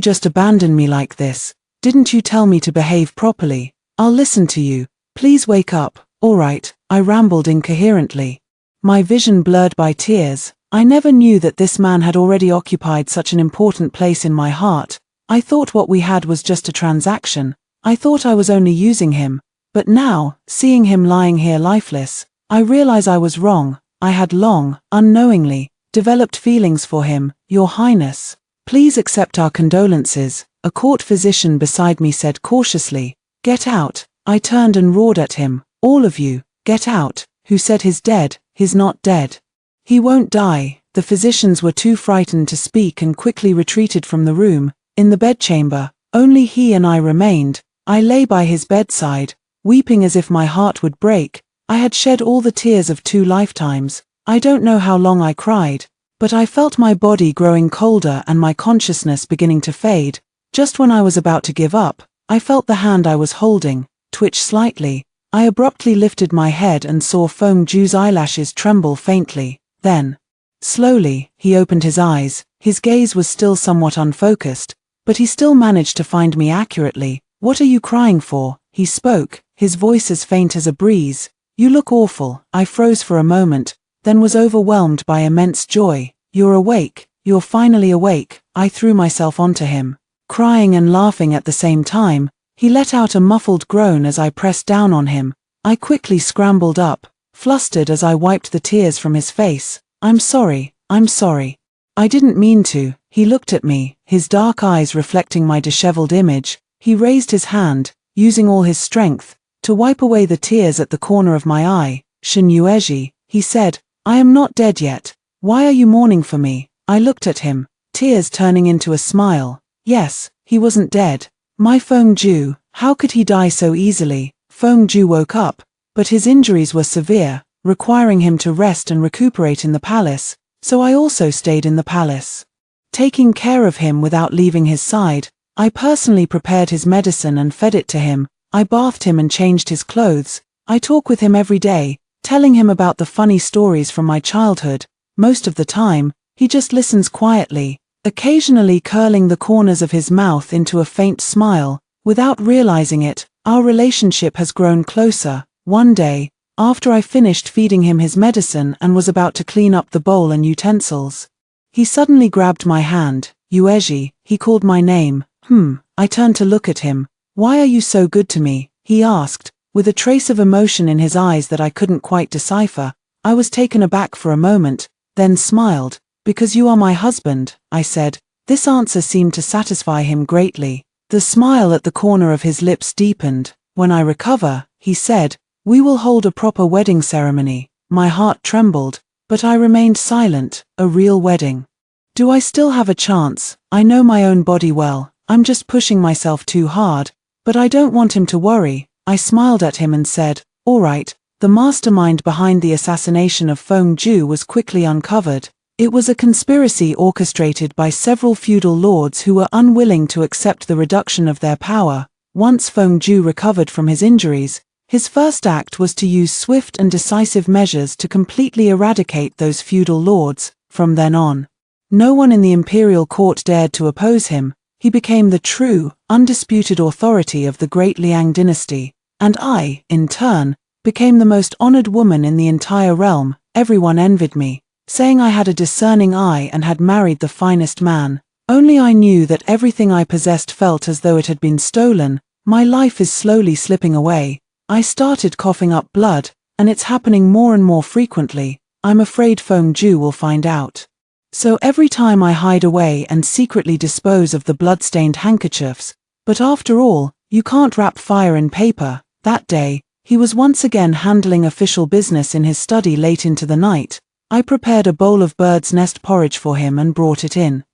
just abandon me like this? Didn't you tell me to behave properly? I'll listen to you. Please wake up. All right, I rambled incoherently, my vision blurred by tears. I never knew that this man had already occupied such an important place in my heart. I thought what we had was just a transaction. I thought I was only using him. But now, seeing him lying here lifeless, I realize I was wrong. I had long, unknowingly, developed feelings for him. Your Highness, please accept our condolences, a court physician beside me said cautiously. Get out. I turned and roared at him. All of you, get out. Who said he's dead? He's not dead. He won't die. The physicians were too frightened to speak and quickly retreated from the room. In the bedchamber, only he and I remained. I lay by his bedside, weeping as if my heart would break. I had shed all the tears of 2 lifetimes. I don't know how long I cried, but I felt my body growing colder and my consciousness beginning to fade. Just when I was about to give up, I felt the hand I was holding twitch slightly. I abruptly lifted my head and saw Feng-ju's eyelashes tremble faintly. Then, Slowly, he opened his eyes. His gaze was still somewhat unfocused, but he still managed to find me accurately. "What are you crying for?" he spoke, his voice as faint as a breeze. "You look awful." I froze for a moment, then was overwhelmed by immense joy. "You're awake. You're finally awake." I threw myself onto him. Crying and laughing at the same time, he let out a muffled groan as I pressed down on him. I quickly scrambled up, flustered as I wiped the tears from his face. I'm sorry. I didn't mean to." He looked at me, his dark eyes reflecting my disheveled image. He raised his hand, using all his strength, to wipe away the tears at the corner of my eye. "Shinyueji," he said, "I am not dead yet. Why are you mourning for me?" I looked at him, tears turning into a smile. Yes, he wasn't dead. My Fengju, how could he die so easily? Fengju woke up, but his injuries were severe, requiring him to rest and recuperate in the palace, so I also stayed in the palace. Taking care of him without leaving his side, I personally prepared his medicine and fed it to him. I bathed him and changed his clothes. I talk with him every day, telling him about the funny stories from my childhood. Most of the time, he just listens quietly, occasionally curling the corners of his mouth into a faint smile. Without realizing it, our relationship has grown closer. One day, after I finished feeding him his medicine and was about to clean up the bowl and utensils, he suddenly grabbed my hand. "Yueji," he called my name. I turned to look at him. "Why are you so good to me?" he asked, with a trace of emotion in his eyes that I couldn't quite decipher. I was taken aback for a moment, then smiled. "Because you are my husband," I said. This answer seemed to satisfy him greatly. The smile at the corner of his lips deepened. "When I recover," he said, "we will hold a proper wedding ceremony." My heart trembled, but I remained silent. A real wedding. Do I still have a chance? I know my own body well. I'm just pushing myself too hard, but I don't want him to worry. I smiled at him and said, "All right." The mastermind behind the assassination of Fengju was quickly uncovered. It was a conspiracy orchestrated by several feudal lords who were unwilling to accept the reduction of their power. Once Fengju recovered from his injuries, his first act was to use swift and decisive measures to completely eradicate those feudal lords. From then on, no one in the imperial court dared to oppose him. He became the true, undisputed authority of the great Liang dynasty, and I, in turn, became the most honored woman in the entire realm. Everyone envied me, saying I had a discerning eye and had married the finest man. Only I knew that everything I possessed felt as though it had been stolen. My life is slowly slipping away. I started coughing up blood, and it's happening more and more frequently. I'm afraid Fengju will find out. So every time I hide away and secretly dispose of the blood-stained handkerchiefs. But after all, you can't wrap fire in paper. That day, he was once again handling official business in his study late into the night. I prepared a bowl of bird's nest porridge for him and brought it in.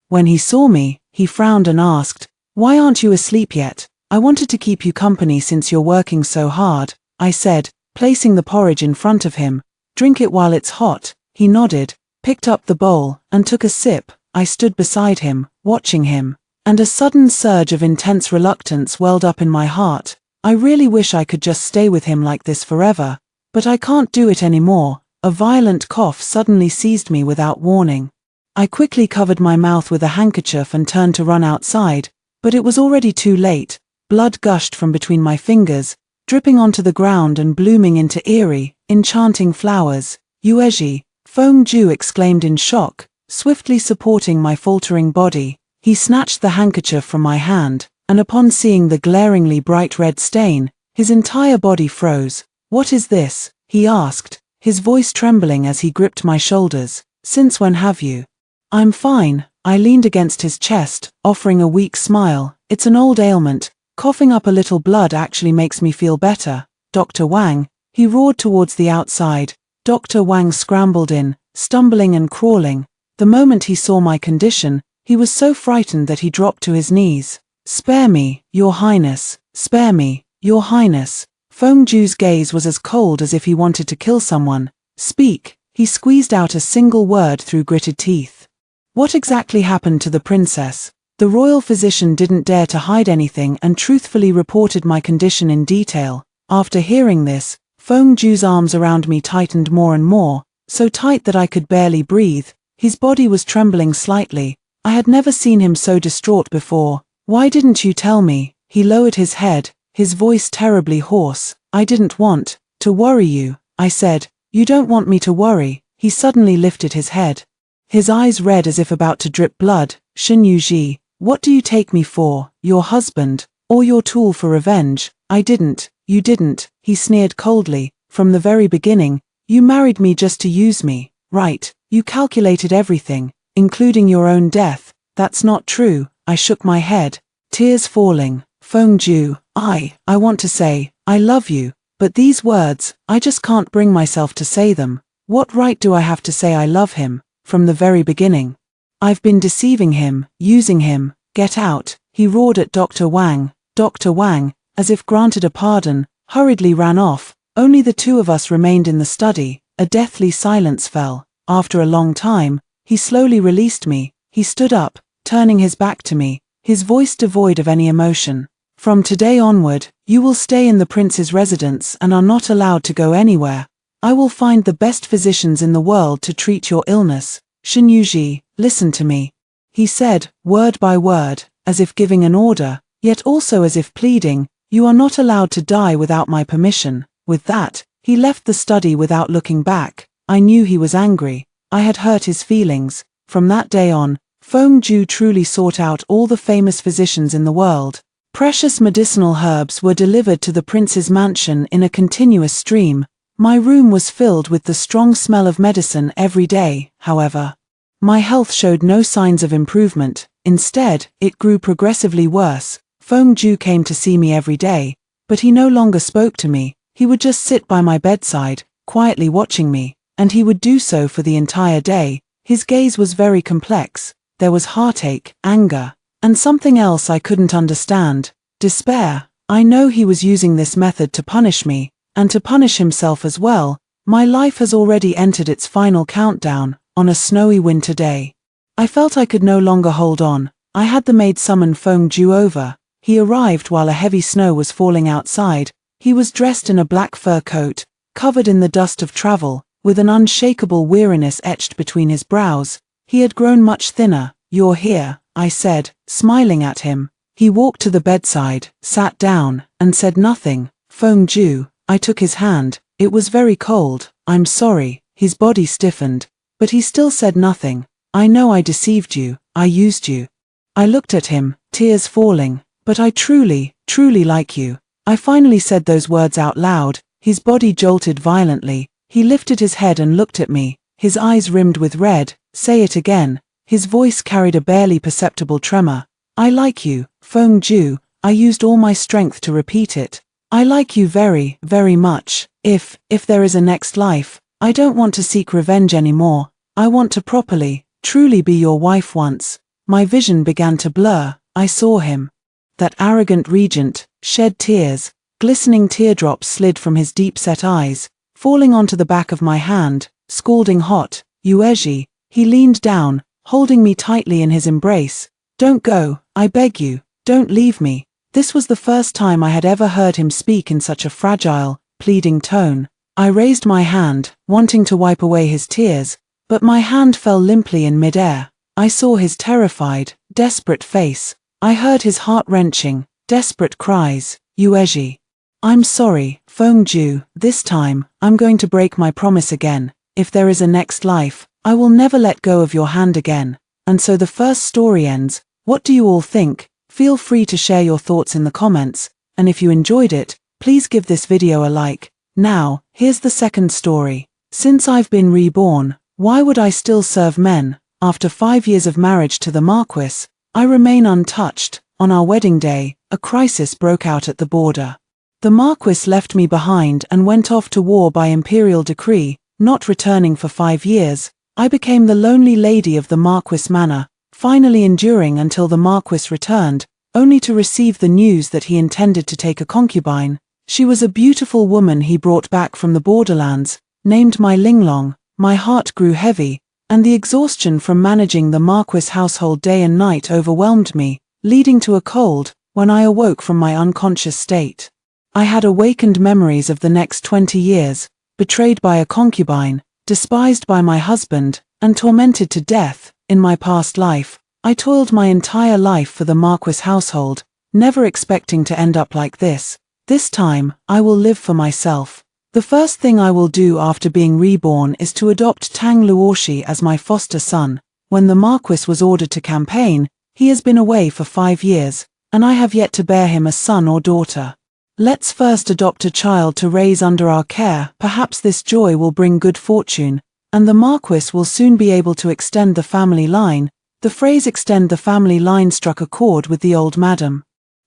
When he saw me, he frowned and asked, "Why aren't you asleep yet?" "I wanted to keep you company since you're working so hard," I said, placing the porridge in front of him. "Drink it while it's hot." He nodded, picked up the bowl, and took a sip. I stood beside him, watching him, and a sudden surge of intense reluctance welled up in my heart. I really wish I could just stay with him like this forever, but I can't do it anymore. A violent cough suddenly seized me without warning. I quickly covered my mouth with a handkerchief and turned to run outside, but it was already too late. Blood gushed from between my fingers, dripping onto the ground and blooming into eerie, enchanting flowers. "Yueji," Fengju exclaimed in shock, swiftly supporting my faltering body. He snatched the handkerchief from my hand, and upon seeing the glaringly bright red stain, his entire body froze. "What is this?" he asked, his voice trembling as he gripped my shoulders. "Since when have you?" "I'm fine." I leaned against his chest, offering a weak smile. "It's an old ailment. Coughing up a little blood actually makes me feel better." "Dr. Wang," he roared towards the outside. Dr. Wang scrambled in, stumbling and crawling. The moment he saw my condition, he was so frightened that he dropped to his knees. "Spare me, Your Highness. Spare me, Your Highness." Fengju's gaze was as cold as if he wanted to kill someone. "Speak." He squeezed out a single word through gritted teeth. "What exactly happened to the princess?" The royal physician didn't dare to hide anything and truthfully reported my condition in detail. After hearing this, Fengju's arms around me tightened more and more. so tight that I could barely breathe. His body was trembling slightly. I had never seen him so distraught before. "Why didn't you tell me?" He lowered his head, his voice terribly hoarse. "I didn't want to worry you," I said. "You don't want me to worry." He suddenly lifted his head, his eyes red as if about to drip blood. "Shen Yuji, what do you take me for, your husband, or your tool for revenge?" "I didn't, you didn't," he sneered coldly. "From the very beginning, you married me just to use me, right? You calculated everything, including your own death." "That's not true." I shook my head, tears falling. "Fengju, I want to say, I love you, but these words, I just can't bring myself to say them. What right do I have to say I love him, from the very beginning? I've been deceiving him, using him." "Get out," he roared at Dr. Wang. Dr. Wang, as if granted a pardon, hurriedly ran off. Only the two of us remained in the study. A deathly silence fell. After a long time, he slowly released me. He stood up, turning his back to me, his voice devoid of any emotion. "From today onward, you will stay in the prince's residence and are not allowed to go anywhere. I will find the best physicians in the world to treat your illness. Shen Yuji, listen to me," he said, word by word, as if giving an order, yet also as if pleading. "You are not allowed to die without my permission." With that, he left the study without looking back. I knew he was angry. I had hurt his feelings. From that day on, Fengju truly sought out all the famous physicians in the world. Precious medicinal herbs were delivered to the prince's mansion in a continuous stream. My room was filled with the strong smell of medicine every day. However, my health showed no signs of improvement. Instead, it grew progressively worse. Fengju came to see me every day, but he no longer spoke to me. He would just sit by my bedside, quietly watching me, and he would do so for the entire day. His gaze was very complex. There was heartache, anger, and something else I couldn't understand. Despair. I know he was using this method to punish me, and to punish himself as well. My life has already entered its final countdown. On a snowy winter day, I felt I could no longer hold on. I had the maid summon Fengju over. He arrived while a heavy snow was falling outside. He was dressed in a black fur coat, covered in the dust of travel, with an unshakable weariness etched between his brows. He had grown much thinner. "You're here," I said, smiling at him. He walked to the bedside, sat down, and said nothing. "Fengju," I took his hand. It was very cold. "I'm sorry." His body stiffened, but he still said nothing. "I know I deceived you. I used you." I looked at him, tears falling. "But I truly, truly like you." I finally said those words out loud. His body jolted violently. He lifted his head and looked at me, his eyes rimmed with red. "Say it again." His voice carried a barely perceptible tremor. "I like you, Fengju." I used all my strength to repeat it. "I like you very, very much. If there is a next life, I don't want to seek revenge anymore. I want to properly, truly be your wife once." My vision began to blur. I saw him, that arrogant regent, shed tears. Glistening teardrops slid from his deep-set eyes, falling onto the back of my hand, scalding hot. "Yueji." He leaned down, holding me tightly in his embrace. "Don't go, I beg you. Don't leave me." This was the first time I had ever heard him speak in such a fragile, pleading tone. I raised my hand, wanting to wipe away his tears, but my hand fell limply in midair. I saw his terrified, desperate face. I heard his heart-wrenching, desperate cries. "Yueji. I'm sorry, Fengju. This time, I'm going to break my promise again. If there is a next life, I will never let go of your hand again." And so the first story ends. What do you all think? Feel free to share your thoughts in the comments, and if you enjoyed it, please give this video a like. Now, here's the second story. Since I've been reborn, why would I still serve men? After 5 years of marriage to the Marquis, I remain untouched. On our wedding day, a crisis broke out at the border. The Marquis left me behind and went off to war by imperial decree, not returning for 5 years. I became the lonely lady of the Marquis manor, finally enduring until the Marquis returned, only to receive the news that he intended to take a concubine. She was a beautiful woman he brought back from the borderlands, named Mai Linglong. My heart grew heavy, and the exhaustion from managing the Marquis household day and night overwhelmed me, leading to a cold. When I awoke from my unconscious state, I had awakened memories of the next 20 years, betrayed by a concubine, despised by my husband, and tormented to death. In my past life, I toiled my entire life for the Marquis household, never expecting to end up like this. This time, I will live for myself. The first thing I will do after being reborn is to adopt Tang Luoshi as my foster son. When the Marquis was ordered to campaign, he has been away for 5 years, and I have yet to bear him a son or daughter. Let's first adopt a child to raise under our care. Perhaps this joy will bring good fortune, and the Marquis will soon be able to extend the family line. The phrase extend the family line struck a chord with the old madam.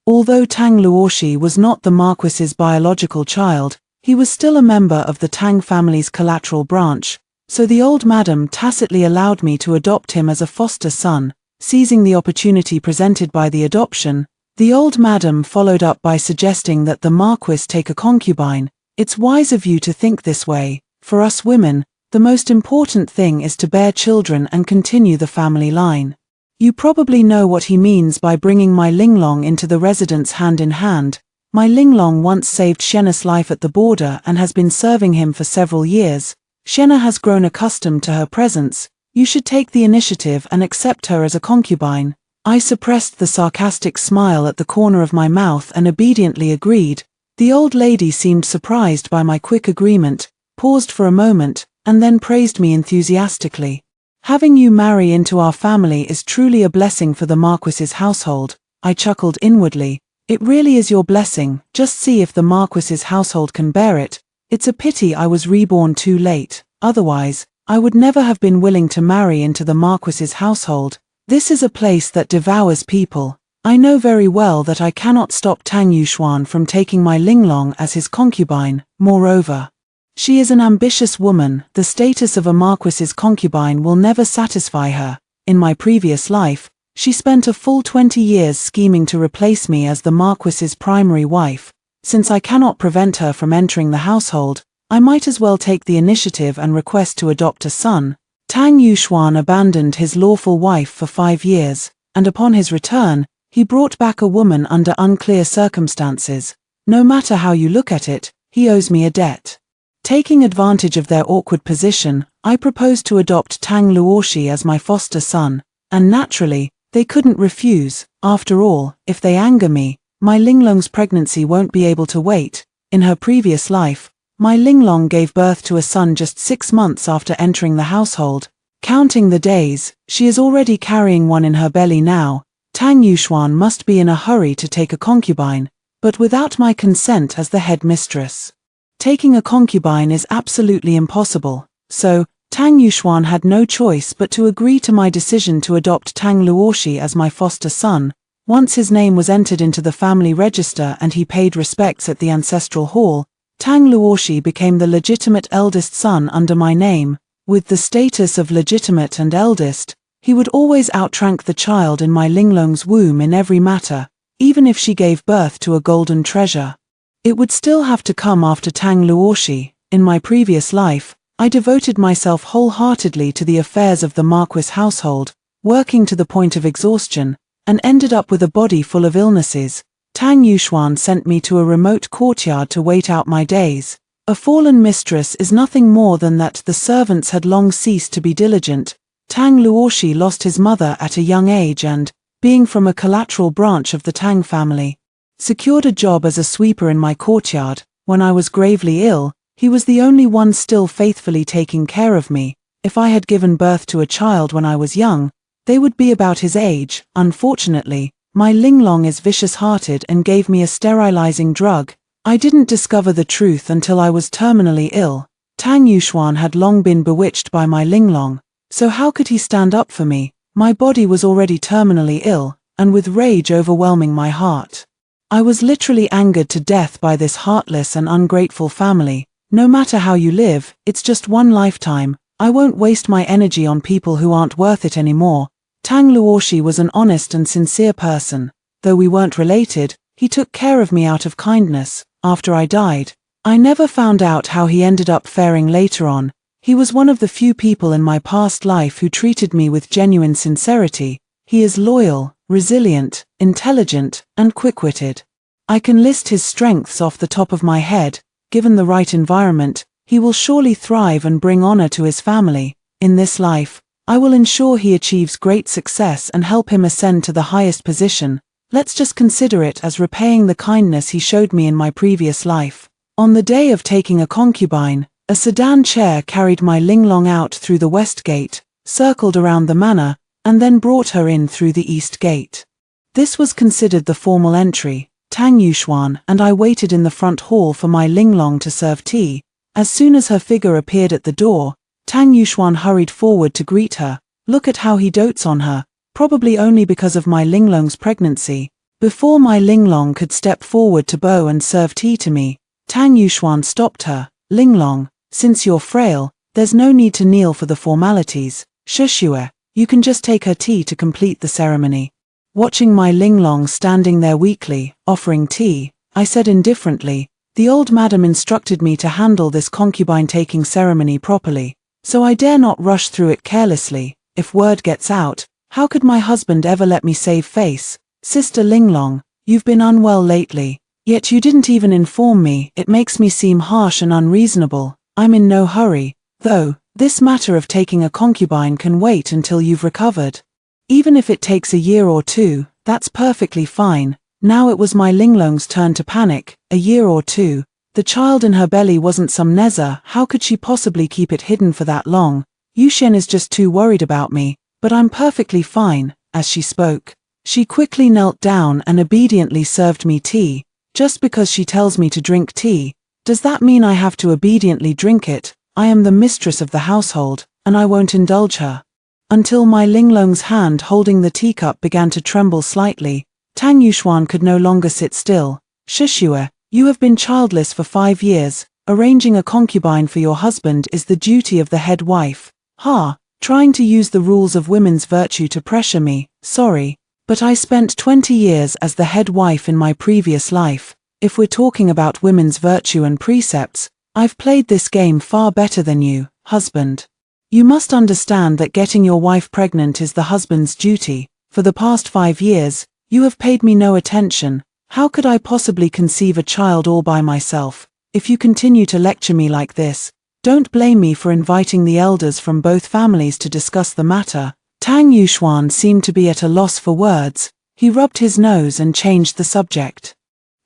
Although Tang Luoshi was not the Marquis's biological child, he was still a member of the Tang family's collateral branch, so the old madam tacitly allowed me to adopt him as a foster son. Seizing the opportunity presented by the adoption, the old madam followed up by suggesting that the Marquis take a concubine. It's wise of you to think this way. For us women, the most important thing is to bear children and continue the family line. You probably know what he means by bringing my Linglong into the residence hand in hand. My Linglong once saved Shenna's life at the border and has been serving him for several years. Shenna has grown accustomed to her presence. You should take the initiative and accept her as a concubine. I suppressed the sarcastic smile at the corner of my mouth and obediently agreed. The old lady seemed surprised by my quick agreement, paused for a moment, and then praised me enthusiastically. Having you marry into our family is truly a blessing for the Marquis's household. I chuckled inwardly. It really is your blessing. Just see if the Marquis's household can bear it. It's a pity I was reborn too late. Otherwise, I would never have been willing to marry into the Marquis's household. This is a place that devours people. I know very well that I cannot stop Tang Yuxuan from taking my Linglong as his concubine. Moreover, she is an ambitious woman. The status of a Marquis's concubine will never satisfy her. In my previous life, she spent a full 20 years scheming to replace me as the Marquis's primary wife. Since I cannot prevent her from entering the household, I might as well take the initiative and request to adopt a son. Tang Yuxuan abandoned his lawful wife for 5 years, and upon his return, he brought back a woman under unclear circumstances. No matter how you look at it, he owes me a debt. Taking advantage of their awkward position, I proposed to adopt Tang Luoshi as my foster son, and naturally, they couldn't refuse. After all, if they anger me, my Linglong's pregnancy won't be able to wait. In her previous life, my Linglong gave birth to a son just 6 months after entering the household. Counting the days, she is already carrying one in her belly now. Tang Yuxuan must be in a hurry to take a concubine, but without my consent as the head mistress. Taking a concubine is absolutely impossible, so Tang Yuxuan had no choice but to agree to my decision to adopt Tang Luoshi as my foster son. Once his name was entered into the family register and he paid respects at the ancestral hall, Tang Luoshi became the legitimate eldest son under my name. With the status of legitimate and eldest, he would always outrank the child in my Linglong's womb in every matter, even if she gave birth to a golden treasure. It would still have to come after Tang Luoshi. In my previous life, I devoted myself wholeheartedly to the affairs of the Marquis household, working to the point of exhaustion, and ended up with a body full of illnesses. Tang Yuxuan sent me to a remote courtyard to wait out my days. A fallen mistress is nothing more than that the servants had long ceased to be diligent. Tang Luoshi lost his mother at a young age and, being from a collateral branch of the Tang family, secured a job as a sweeper in my courtyard. When I was gravely ill, he was the only one still faithfully taking care of me. If I had given birth to a child when I was young, they would be about his age. Unfortunately, my Linglong is vicious-hearted and gave me a sterilizing drug. I didn't discover the truth until I was terminally ill. Tang Yuxuan had long been bewitched by my Linglong, so how could he stand up for me? My body was already terminally ill, and with rage overwhelming my heart. I was literally angered to death by this heartless and ungrateful family. No matter how you live, it's just one lifetime. I won't waste my energy on people who aren't worth it anymore. Tang Luoshi was an honest and sincere person. Though we weren't related, he took care of me out of kindness. After I died, I never found out how he ended up faring later on. He was one of the few people in my past life who treated me with genuine sincerity. He is loyal, resilient, intelligent, and quick-witted. I can list his strengths off the top of my head. Given the right environment, He will surely thrive and bring honor to his family. In this life, I will ensure he achieves great success and help him ascend to the highest position. Let's just consider it as repaying the kindness he showed me in my previous life. On the day of taking a concubine, a sedan chair carried my Linglong out through the west gate, circled around the manor, and then brought her in through the east gate. This was considered the formal entry. Tang Yuxuan and I waited in the front hall for my Linglong to serve tea. As soon as her figure appeared at the door, Tang Yuxuan hurried forward to greet her. Look at how he dotes on her, probably only because of my Linglong's pregnancy. Before my Linglong could step forward to bow and serve tea to me, Tang Yuxuan stopped her. Linglong, since you're frail, there's no need to kneel for the formalities. Shushue, you can just take her tea to complete the ceremony. Watching my Linglong standing there weakly, offering tea, I said indifferently, the old madam instructed me to handle this concubine-taking ceremony properly, so I dare not rush through it carelessly. If word gets out, how could my husband ever let me save face? Sister Linglong, you've been unwell lately, yet you didn't even inform me. It makes me seem harsh and unreasonable. I'm in no hurry, though. This matter of taking a concubine can wait until you've recovered. Even if it takes a year or two, that's perfectly fine. Now it was my Linglong's turn to panic. A year or two. The child in her belly wasn't some Neza. How could she possibly keep it hidden for that long? Yushen is just too worried about me, but I'm perfectly fine. As she spoke, she quickly knelt down and obediently served me tea. Just because she tells me to drink tea, does that mean I have to obediently drink it? I am the mistress of the household, and I won't indulge her. Until my Linglong's hand holding the teacup began to tremble slightly, Tang Yuxuan could no longer sit still. Shushue, you have been childless for 5 years. Arranging a concubine for your husband is the duty of the head wife. Trying to use the rules of women's virtue to pressure me. Sorry, but I spent 20 years as the head wife in my previous life. If we're talking about women's virtue and precepts, I've played this game far better than you, husband. You must understand that getting your wife pregnant is the husband's duty. For the past 5 years, you have paid me no attention. How could I possibly conceive a child all by myself? If you continue to lecture me like this, don't blame me for inviting the elders from both families to discuss the matter. Tang Yuxuan seemed to be at a loss for words. He rubbed his nose and changed the subject.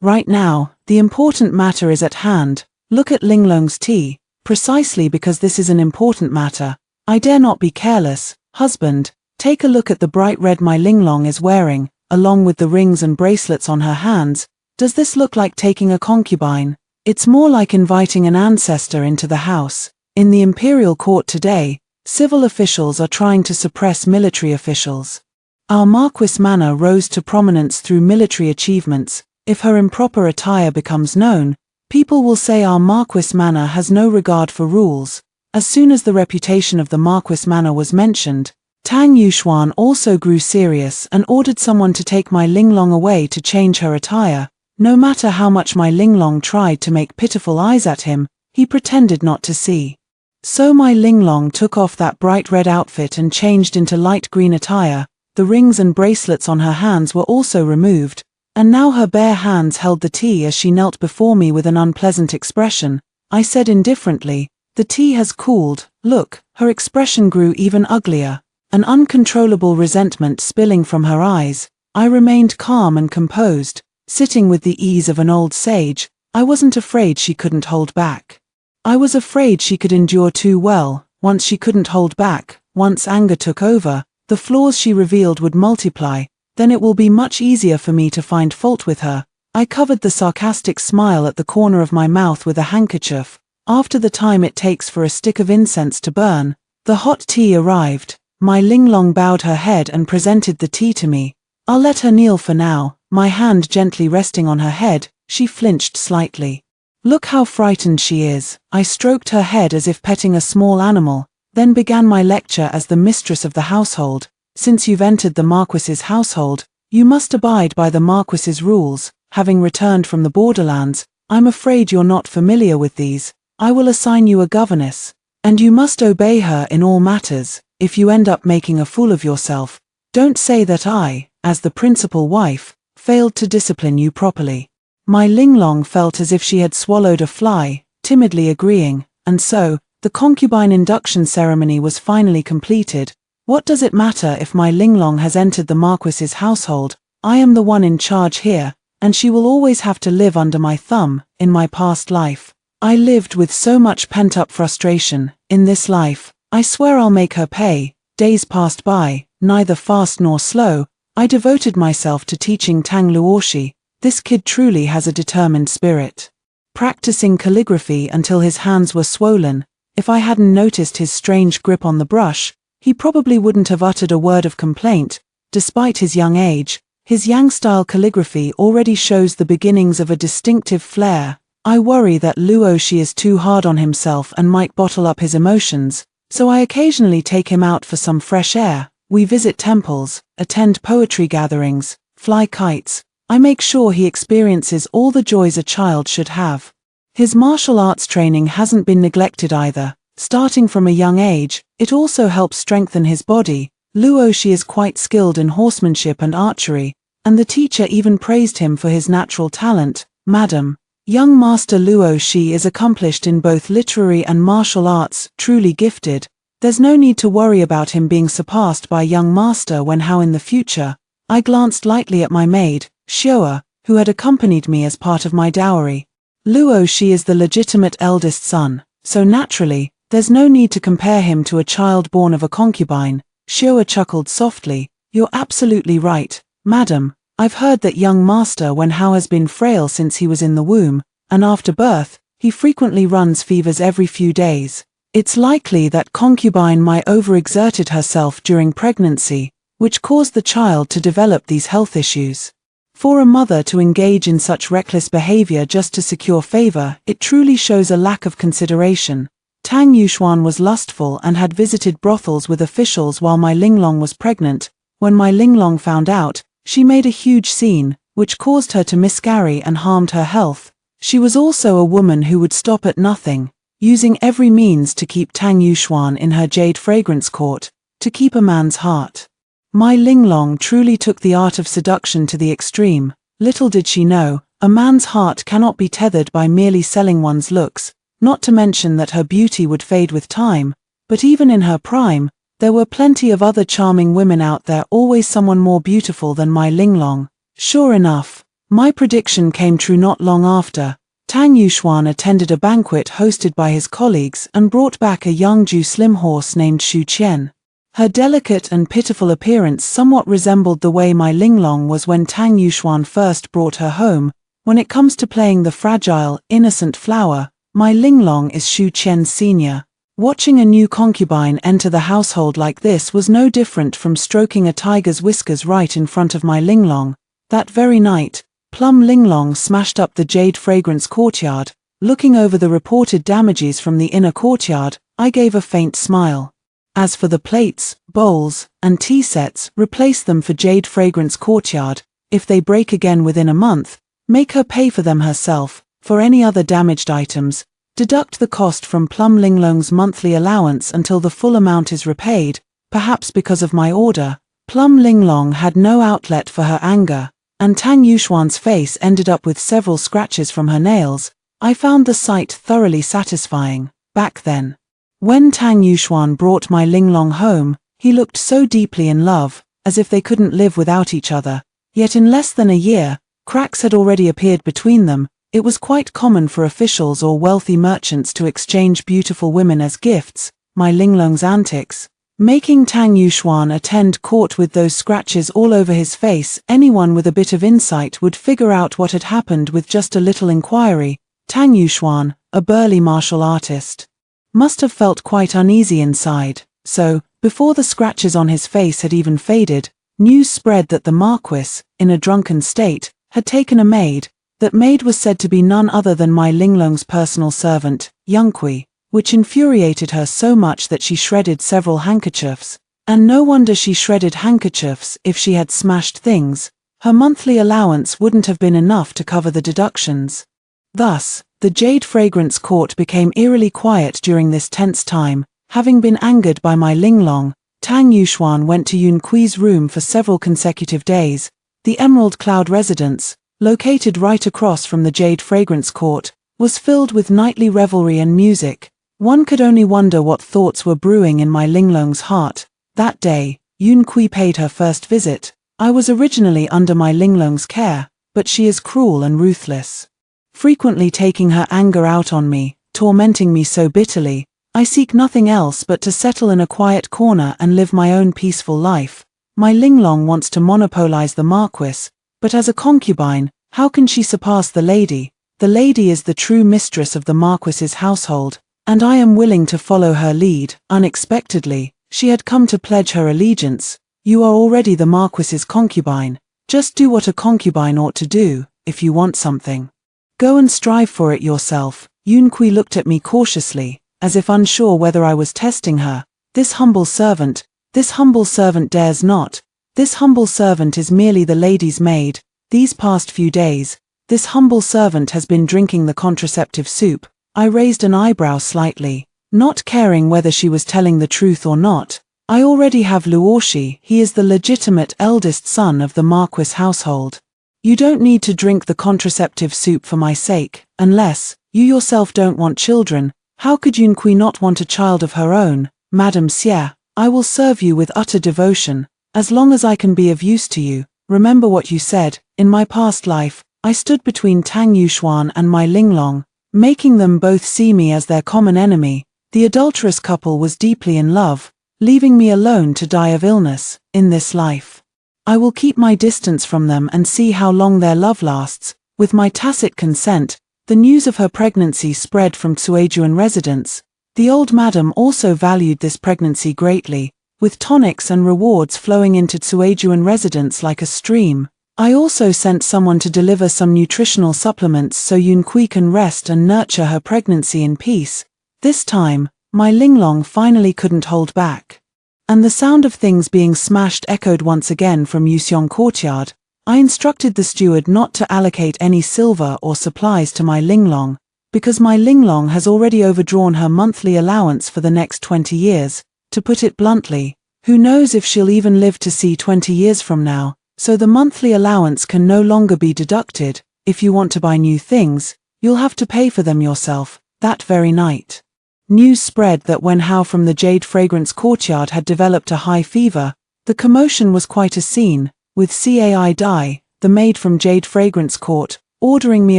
Right now, the important matter is at hand. Look at Linglong's tea. Precisely because this is an important matter, I dare not be careless. Husband, take a look at the bright red my Linglong is wearing, along with the rings and bracelets on her hands. Does this look like taking a concubine? It's more like inviting an ancestor into the house. In the imperial court today, civil officials are trying to suppress military officials. Our Marquis Manor rose to prominence through military achievements. If her improper attire becomes known, people will say our Marquis Manor has no regard for rules. As soon as the reputation of the Marquis Manor was mentioned, Tang Yuxuan also grew serious and ordered someone to take my Linglong away to change her attire. No matter how much my Linglong tried to make pitiful eyes at him, he pretended not to see. So my Linglong took off that bright red outfit and changed into light green attire. The rings and bracelets on her hands were also removed, and now her bare hands held the tea as she knelt before me with an unpleasant expression. I said indifferently, the tea has cooled. Look, her expression grew even uglier, an uncontrollable resentment spilling from her eyes. I remained calm and composed, sitting with the ease of an old sage. I wasn't afraid she couldn't hold back. I was afraid she could endure too well. Once she couldn't hold back, once anger took over, the flaws she revealed would multiply. Then it will be much easier for me to find fault with her. I covered the sarcastic smile at the corner of my mouth with a handkerchief. After the time it takes for a stick of incense to burn, the hot tea arrived. My Linglong bowed her head and presented the tea to me. I'll let her kneel for now. My hand gently resting on her head, she flinched slightly. Look how frightened she is. I stroked her head as if petting a small animal, then began my lecture as the mistress of the household. Since you've entered the Marquis's household, you must abide by the Marquis's rules. Having returned from the borderlands, I'm afraid you're not familiar with these. I will assign you a governess, and you must obey her in all matters. If you end up making a fool of yourself, don't say that I, as the principal wife, failed to discipline you properly. My Linglong felt as if she had swallowed a fly, timidly agreeing. And so, the concubine induction ceremony was finally completed. What does it matter if my Linglong has entered the Marquis's household? I am the one in charge here, and she will always have to live under my thumb. In my past life, I lived with so much pent-up frustration. In this life, I swear I'll make her pay. Days passed by, neither fast nor slow. I devoted myself to teaching Tang Luoshi. This kid truly has a determined spirit. Practicing calligraphy until his hands were swollen. If I hadn't noticed his strange grip on the brush, he probably wouldn't have uttered a word of complaint. Despite his young age, his Yang-style calligraphy already shows the beginnings of a distinctive flair. I worry that Luoshi is too hard on himself and might bottle up his emotions, so I occasionally take him out for some fresh air. We visit temples, attend poetry gatherings, fly kites. I make sure he experiences all the joys a child should have. His martial arts training hasn't been neglected either. Starting from a young age, it also helps strengthen his body. Luoshi is quite skilled in horsemanship and archery, and the teacher even praised him for his natural talent. Madam, young Master Luoshi is accomplished in both literary and martial arts, truly gifted. There's no need to worry about him being surpassed by young Master when how in the future. I glanced lightly at my maid, Xiaoa, who had accompanied me as part of my dowry. Luoshi is the legitimate eldest son, so naturally, there's no need to compare him to a child born of a concubine. Xiaoa chuckled softly. You're absolutely right, madam. I've heard that young Master Wen Hao has been frail since he was in the womb, and after birth, he frequently runs fevers every few days. It's likely that concubine Mai overexerted herself during pregnancy, which caused the child to develop these health issues. For a mother to engage in such reckless behavior just to secure favor, it truly shows a lack of consideration. Tang Yuxuan was lustful and had visited brothels with officials while my Linglong was pregnant. When my Linglong found out, she made a huge scene, which caused her to miscarry and harmed her health. She was also a woman who would stop at nothing, using every means to keep Tang Yuxuan in her jade fragrance court, to keep a man's heart. My Linglong truly took the art of seduction to the extreme. Little did she know, a man's heart cannot be tethered by merely selling one's looks, not to mention that her beauty would fade with time. But even in her prime, there were plenty of other charming women out there, always someone more beautiful than my Linglong. Sure enough, my prediction came true not long after. Tang Yuxuan attended a banquet hosted by his colleagues and brought back a young Ju slim horse named Shu Qian. Her delicate and pitiful appearance somewhat resembled the way my Linglong was when Tang Yuxuan first brought her home. When it comes to playing the fragile, innocent flower, my Linglong is Shu Qian's senior. Watching a new concubine enter the household like this was no different from stroking a tiger's whiskers right in front of my Linglong. That very night, Plum Linglong smashed up the jade fragrance courtyard. Looking over the reported damages from the inner courtyard, I gave a faint smile. As for the plates, bowls, and tea sets, replace them for jade fragrance courtyard. If they break again within a month, make her pay for them herself. For any other damaged items, deduct the cost from Plum Linglong's monthly allowance until the full amount is repaid. Perhaps because of my order, Plum Linglong had no outlet for her anger, and Tang Yuxuan's face ended up with several scratches from her nails. I found the sight thoroughly satisfying. Back then, when Tang Yuxuan brought my Linglong home, he looked so deeply in love, as if they couldn't live without each other. Yet in less than a year, cracks had already appeared between them. It was quite common for officials or wealthy merchants to exchange beautiful women as gifts. My Linglong's antics, making Tang Yuxuan attend court with those scratches all over his face. Anyone with a bit of insight would figure out what had happened with just a little inquiry. Tang Yuxuan, a burly martial artist, must have felt quite uneasy inside. So, before the scratches on his face had even faded, news spread that the Marquis, in a drunken state, had taken a maid. That maid was said to be none other than my Linglong's personal servant, Yungqi, which infuriated her so much that she shredded several handkerchiefs. And no wonder she shredded handkerchiefs. If she had smashed things, her monthly allowance wouldn't have been enough to cover the deductions. Thus, the jade fragrance court became eerily quiet during this tense time. Having been angered by my Linglong, Tang Yuxuan went to Yunqi's room for several consecutive days. The Emerald Cloud residence, located right across from the jade fragrance court, was filled with nightly revelry and music. One could only wonder what thoughts were brewing in my Linglong's heart. That day, Yun Kui paid her first visit. I was originally under my Linglong's care, but she is cruel and ruthless, frequently taking her anger out on me, tormenting me so bitterly. I seek nothing else but to settle in a quiet corner and live my own peaceful life. My Linglong wants to monopolize the Marquis, but as a concubine, how can she surpass the lady? The lady is the true mistress of the Marquis's household, and I am willing to follow her lead. Unexpectedly, she had come to pledge her allegiance. You are already the Marquis's concubine. Just do what a concubine ought to do. If you want something, go and strive for it yourself. Yun Kui looked at me cautiously, as if unsure whether I was testing her. This humble servant dares not. This humble servant is merely the lady's maid. These past few days, this humble servant has been drinking the contraceptive soup. I raised an eyebrow slightly, not caring whether she was telling the truth or not. I already have Luoshi. He is the legitimate eldest son of the Marquis household. You don't need to drink the contraceptive soup for my sake, unless you yourself don't want children. How could Yun Kui not want a child of her own? Madam Xie, I will serve you with utter devotion, as long as I can be of use to you. Remember what you said. In my past life, I stood between Tang Yuxuan and my Linglong, making them both see me as their common enemy. The adulterous couple was deeply in love, leaving me alone to die of illness. In this life, I will keep my distance from them and see how long their love lasts. With my tacit consent, the news of her pregnancy spread from Tsuejuan residence. The old madam also valued this pregnancy greatly, with tonics and rewards flowing into Tsuejuan residence like a stream. I also sent someone to deliver some nutritional supplements so Yun Kui can rest and nurture her pregnancy in peace. This time, my Linglong finally couldn't hold back. And the sound of things being smashed echoed once again from Yuxiong courtyard. I instructed the steward not to allocate any silver or supplies to my Linglong, because my Linglong has already overdrawn her monthly allowance for the next 20 years. To put it bluntly, who knows if she'll even live to see 20 years from now, so the monthly allowance can no longer be deducted. If you want to buy new things, you'll have to pay for them yourself. That very night, news spread that Wen Hao from the Jade Fragrance courtyard had developed a high fever. The commotion was quite a scene, with Cai Dai, the maid from Jade Fragrance Court, ordering me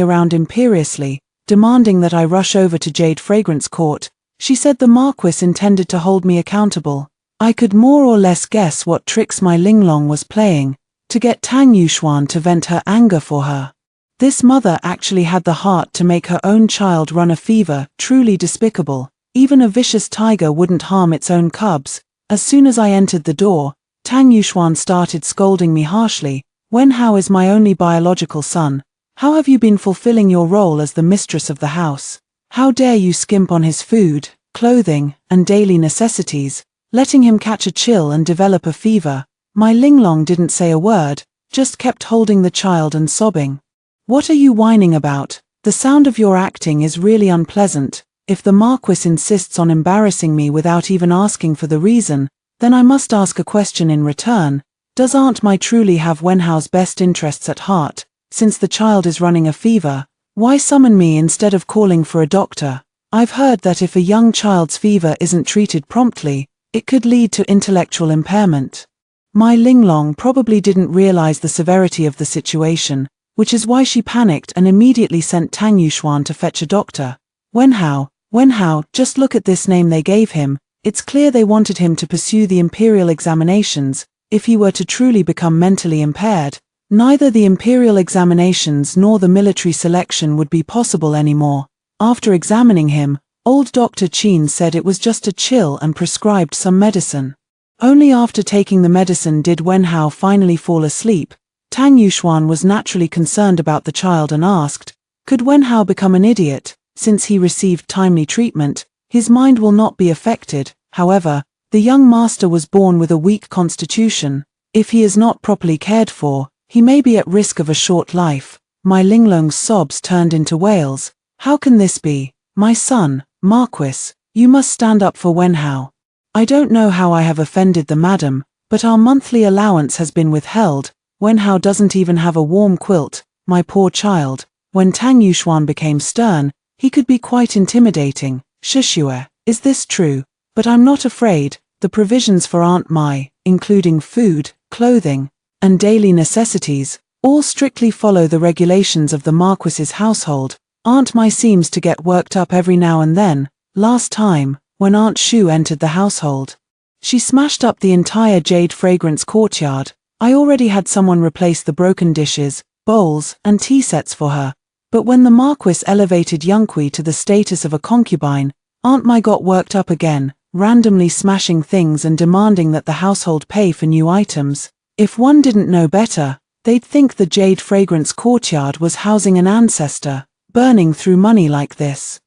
around imperiously, demanding that I rush over to Jade Fragrance Court. She said the Marquis intended to hold me accountable. I could more or less guess what tricks my Linglong was playing, to get Tang Yuxuan to vent her anger for her. This mother actually had the heart to make her own child run a fever. Truly despicable. Even a vicious tiger wouldn't harm its own cubs. As soon as I entered the door, Tang Yuxuan started scolding me harshly. Wen Hao is my only biological son. How have you been fulfilling your role as the mistress of the house? How dare you skimp on his food, clothing, and daily necessities, letting him catch a chill and develop a fever? My Linglong didn't say a word, just kept holding the child and sobbing. What are you whining about? The sound of your acting is really unpleasant. If the Marquis insists on embarrassing me without even asking for the reason, then I must ask a question in return. Does Aunt Mai truly have Wen Hao's best interests at heart? Since the child is running a fever, why summon me instead of calling for a doctor? I've heard that if a young child's fever isn't treated promptly, it could lead to intellectual impairment. My Linglong probably didn't realize the severity of the situation, which is why she panicked and immediately sent Tang Yuxuan to fetch a doctor. Wen Hao, just look at this name they gave him. It's clear they wanted him to pursue the imperial examinations. If he were to truly become mentally impaired, neither the imperial examinations nor the military selection would be possible anymore. After examining him, old Dr. Qin said it was just a chill and prescribed some medicine. Only after taking the medicine did Wen Hao finally fall asleep. Tang Yuxuan was naturally concerned about the child and asked, could Wen Hao become an idiot? Since he received timely treatment, his mind will not be affected. However, the young master was born with a weak constitution. If he is not properly cared for, he may be at risk of a short life. My Linglong's sobs turned into wails. How can this be? My son, Marquis, you must stand up for Wen Hao. I don't know how I have offended the madam, but our monthly allowance has been withheld. Wen Hao doesn't even have a warm quilt. My poor child. When Tang Yuxuan became stern, he could be quite intimidating. Shishue, is this true? But I'm not afraid. The provisions for Aunt Mai, including food, clothing, and daily necessities, all strictly follow the regulations of the Marquis's household. Aunt Mai seems to get worked up every now and then. Last time, when Aunt Shu entered the household, she smashed up the entire Jade Fragrance courtyard. I already had someone replace the broken dishes, bowls, and tea sets for her. But when the Marquis elevated Yunqui to the status of a concubine, Aunt Mai got worked up again, randomly smashing things and demanding that the household pay for new items. If one didn't know better, they'd think the Jade Fragrance courtyard was housing an ancestor, burning through money like this.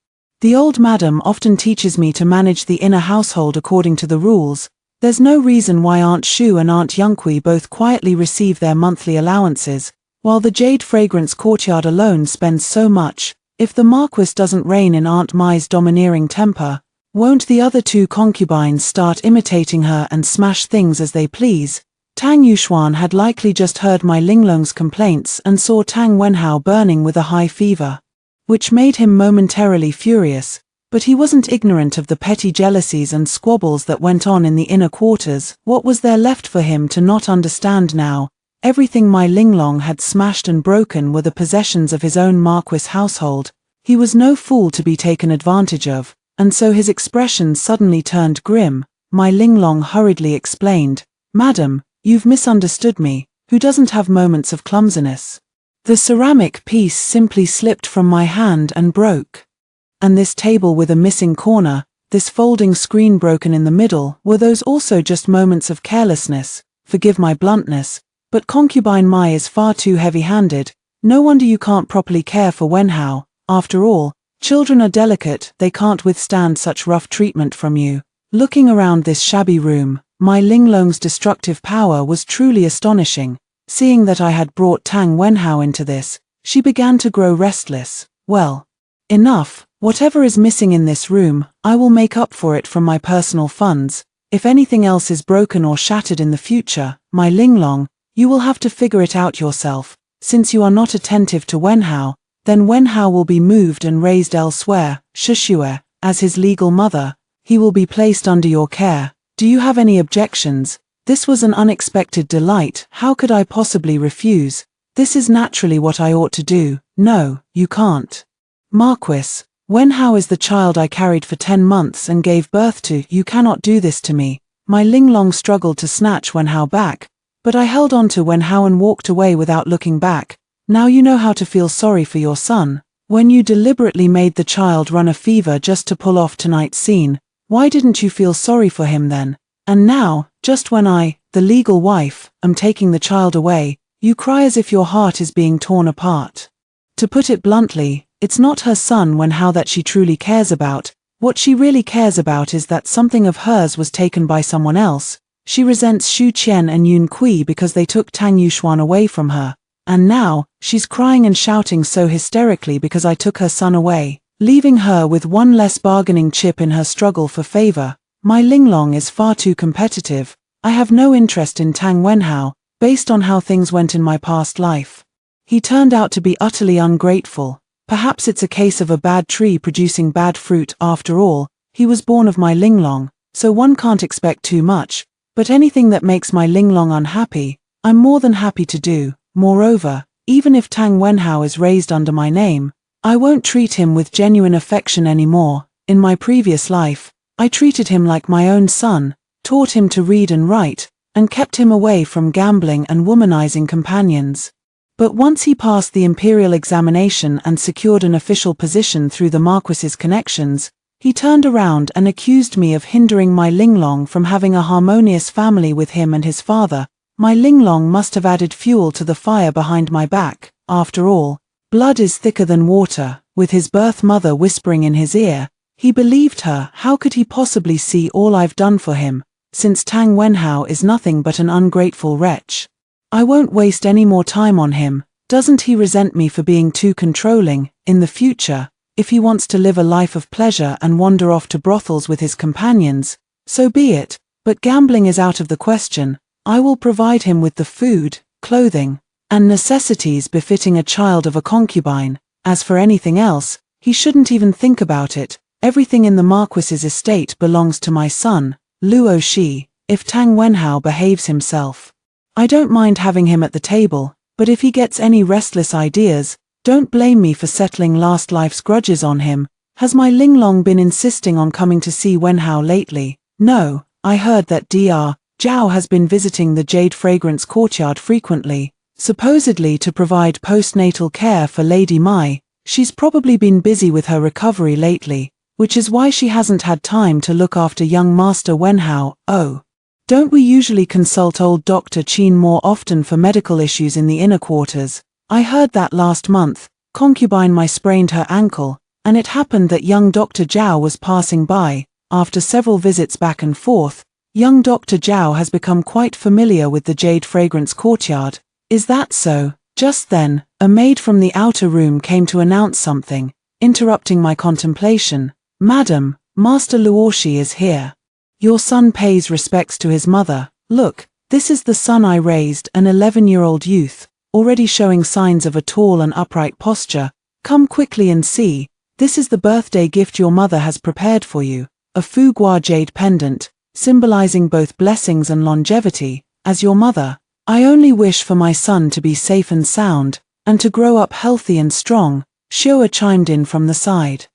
The old madam often teaches me to manage the inner household according to the rules. There's no reason why Aunt Shu and Aunt Yunqui both quietly receive their monthly allowances, while the Jade Fragrance courtyard alone spends so much. If the Marquis doesn't rein in Aunt Mai's domineering temper, won't the other two concubines start imitating her and smash things as they please? Tang Yuxuan had likely just heard my Linglong's complaints and saw Tang Wenhao burning with a high fever, which made him momentarily furious, but he wasn't ignorant of the petty jealousies and squabbles that went on in the inner quarters. What was there left for him to not understand now? Everything my Linglong had smashed and broken were the possessions of his own Marquis household. He was no fool to be taken advantage of, and so his expression suddenly turned grim. My Linglong hurriedly explained, "Madam, you've misunderstood me. Who doesn't have moments of clumsiness?" The ceramic piece simply slipped from my hand and broke. And this table with a missing corner, this folding screen broken in the middle, were those also just moments of carelessness? Forgive my bluntness, but concubine Mai is far too heavy-handed. No wonder you can't properly care for Wenhao. After all, children are delicate, they can't withstand such rough treatment from you. Looking around this shabby room, my Linglong's destructive power was truly astonishing. Seeing that I had brought Tang Wenhao into this, she began to grow restless. Well, enough. Whatever is missing in this room, I will make up for it from my personal funds. If anything else is broken or shattered in the future, my Linglong, you will have to figure it out yourself. Since you are not attentive to Wenhao, then Wenhao will be moved and raised elsewhere. Shishue, as his legal mother, he will be placed under your care. Do you have any objections? This was an unexpected delight. How could I possibly refuse? This is naturally what I ought to do. No, you can't. Marquis, Wenhao is the child I carried for 10 months and gave birth to. You cannot do this to me. My Linglong struggled to snatch Wenhao back, but I held on to Wenhao and walked away without looking back. Now you know how to feel sorry for your son. When you deliberately made the child run a fever just to pull off tonight's scene, why didn't you feel sorry for him then? And now, just when I, the legal wife, am taking the child away, you cry as if your heart is being torn apart. To put it bluntly, it's not her son Wenhao that she truly cares about. What she really cares about is that something of hers was taken by someone else. She resents Xu Qian and Yun Kui because they took Tang Yuxuan away from her. And now, she's crying and shouting so hysterically because I took her son away, leaving her with one less bargaining chip in her struggle for favor. My Linglong is far too competitive. I have no interest in Tang Wenhao, based on how things went in my past life. He turned out to be utterly ungrateful. Perhaps it's a case of a bad tree producing bad fruit. After all, he was born of my Linglong, so one can't expect too much. But anything that makes my Linglong unhappy, I'm more than happy to do. Moreover, even if Tang Wenhao is raised under my name, I won't treat him with genuine affection anymore. In my previous life, I treated him like my own son, taught him to read and write, and kept him away from gambling and womanizing companions. But once he passed the imperial examination and secured an official position through the Marquis's connections, he turned around and accused me of hindering my Linglong from having a harmonious family with him and his father. My Linglong must have added fuel to the fire behind my back. After all, blood is thicker than water. With his birth mother whispering in his ear, he believed her. How could he possibly see all I've done for him, since Tang Wenhao is nothing but an ungrateful wretch? I won't waste any more time on him. Doesn't he resent me for being too controlling? In the future, if he wants to live a life of pleasure and wander off to brothels with his companions, so be it, but gambling is out of the question. I will provide him with the food, clothing, and necessities befitting a child of a concubine. As for anything else, he shouldn't even think about it. Everything in the Marquis's estate belongs to my son, Luo Shi, if Tang Wenhao behaves himself. I don't mind having him at the table, but if he gets any restless ideas, don't blame me for settling last life's grudges on him. Has my Linglong been insisting on coming to see Wenhao lately? No, I heard that Dr. Zhao has been visiting the Jade Fragrance courtyard frequently, supposedly to provide postnatal care for Lady Mai. She's probably been busy with her recovery lately, which is why she hasn't had time to look after young Master Wenhao. Oh, don't we usually consult old Dr. Qin more often for medical issues in the inner quarters? I heard that last month, concubine Mai sprained her ankle, and it happened that young Dr. Zhao was passing by. After several visits back and forth, young Dr. Zhao has become quite familiar with the Jade Fragrance courtyard. Is that so? Just then, a maid from the outer room came to announce something, interrupting my contemplation. Madam, Master Luoshi is here. Your son pays respects to his mother. Look, this is the son I raised, an 11-year-old youth, already showing signs of a tall and upright posture. Come quickly and see. This is the birthday gift your mother has prepared for you, a Fugua jade pendant, symbolizing both blessings and longevity. As your mother, I only wish for my son to be safe and sound, and to grow up healthy and strong. Showa chimed in from the side.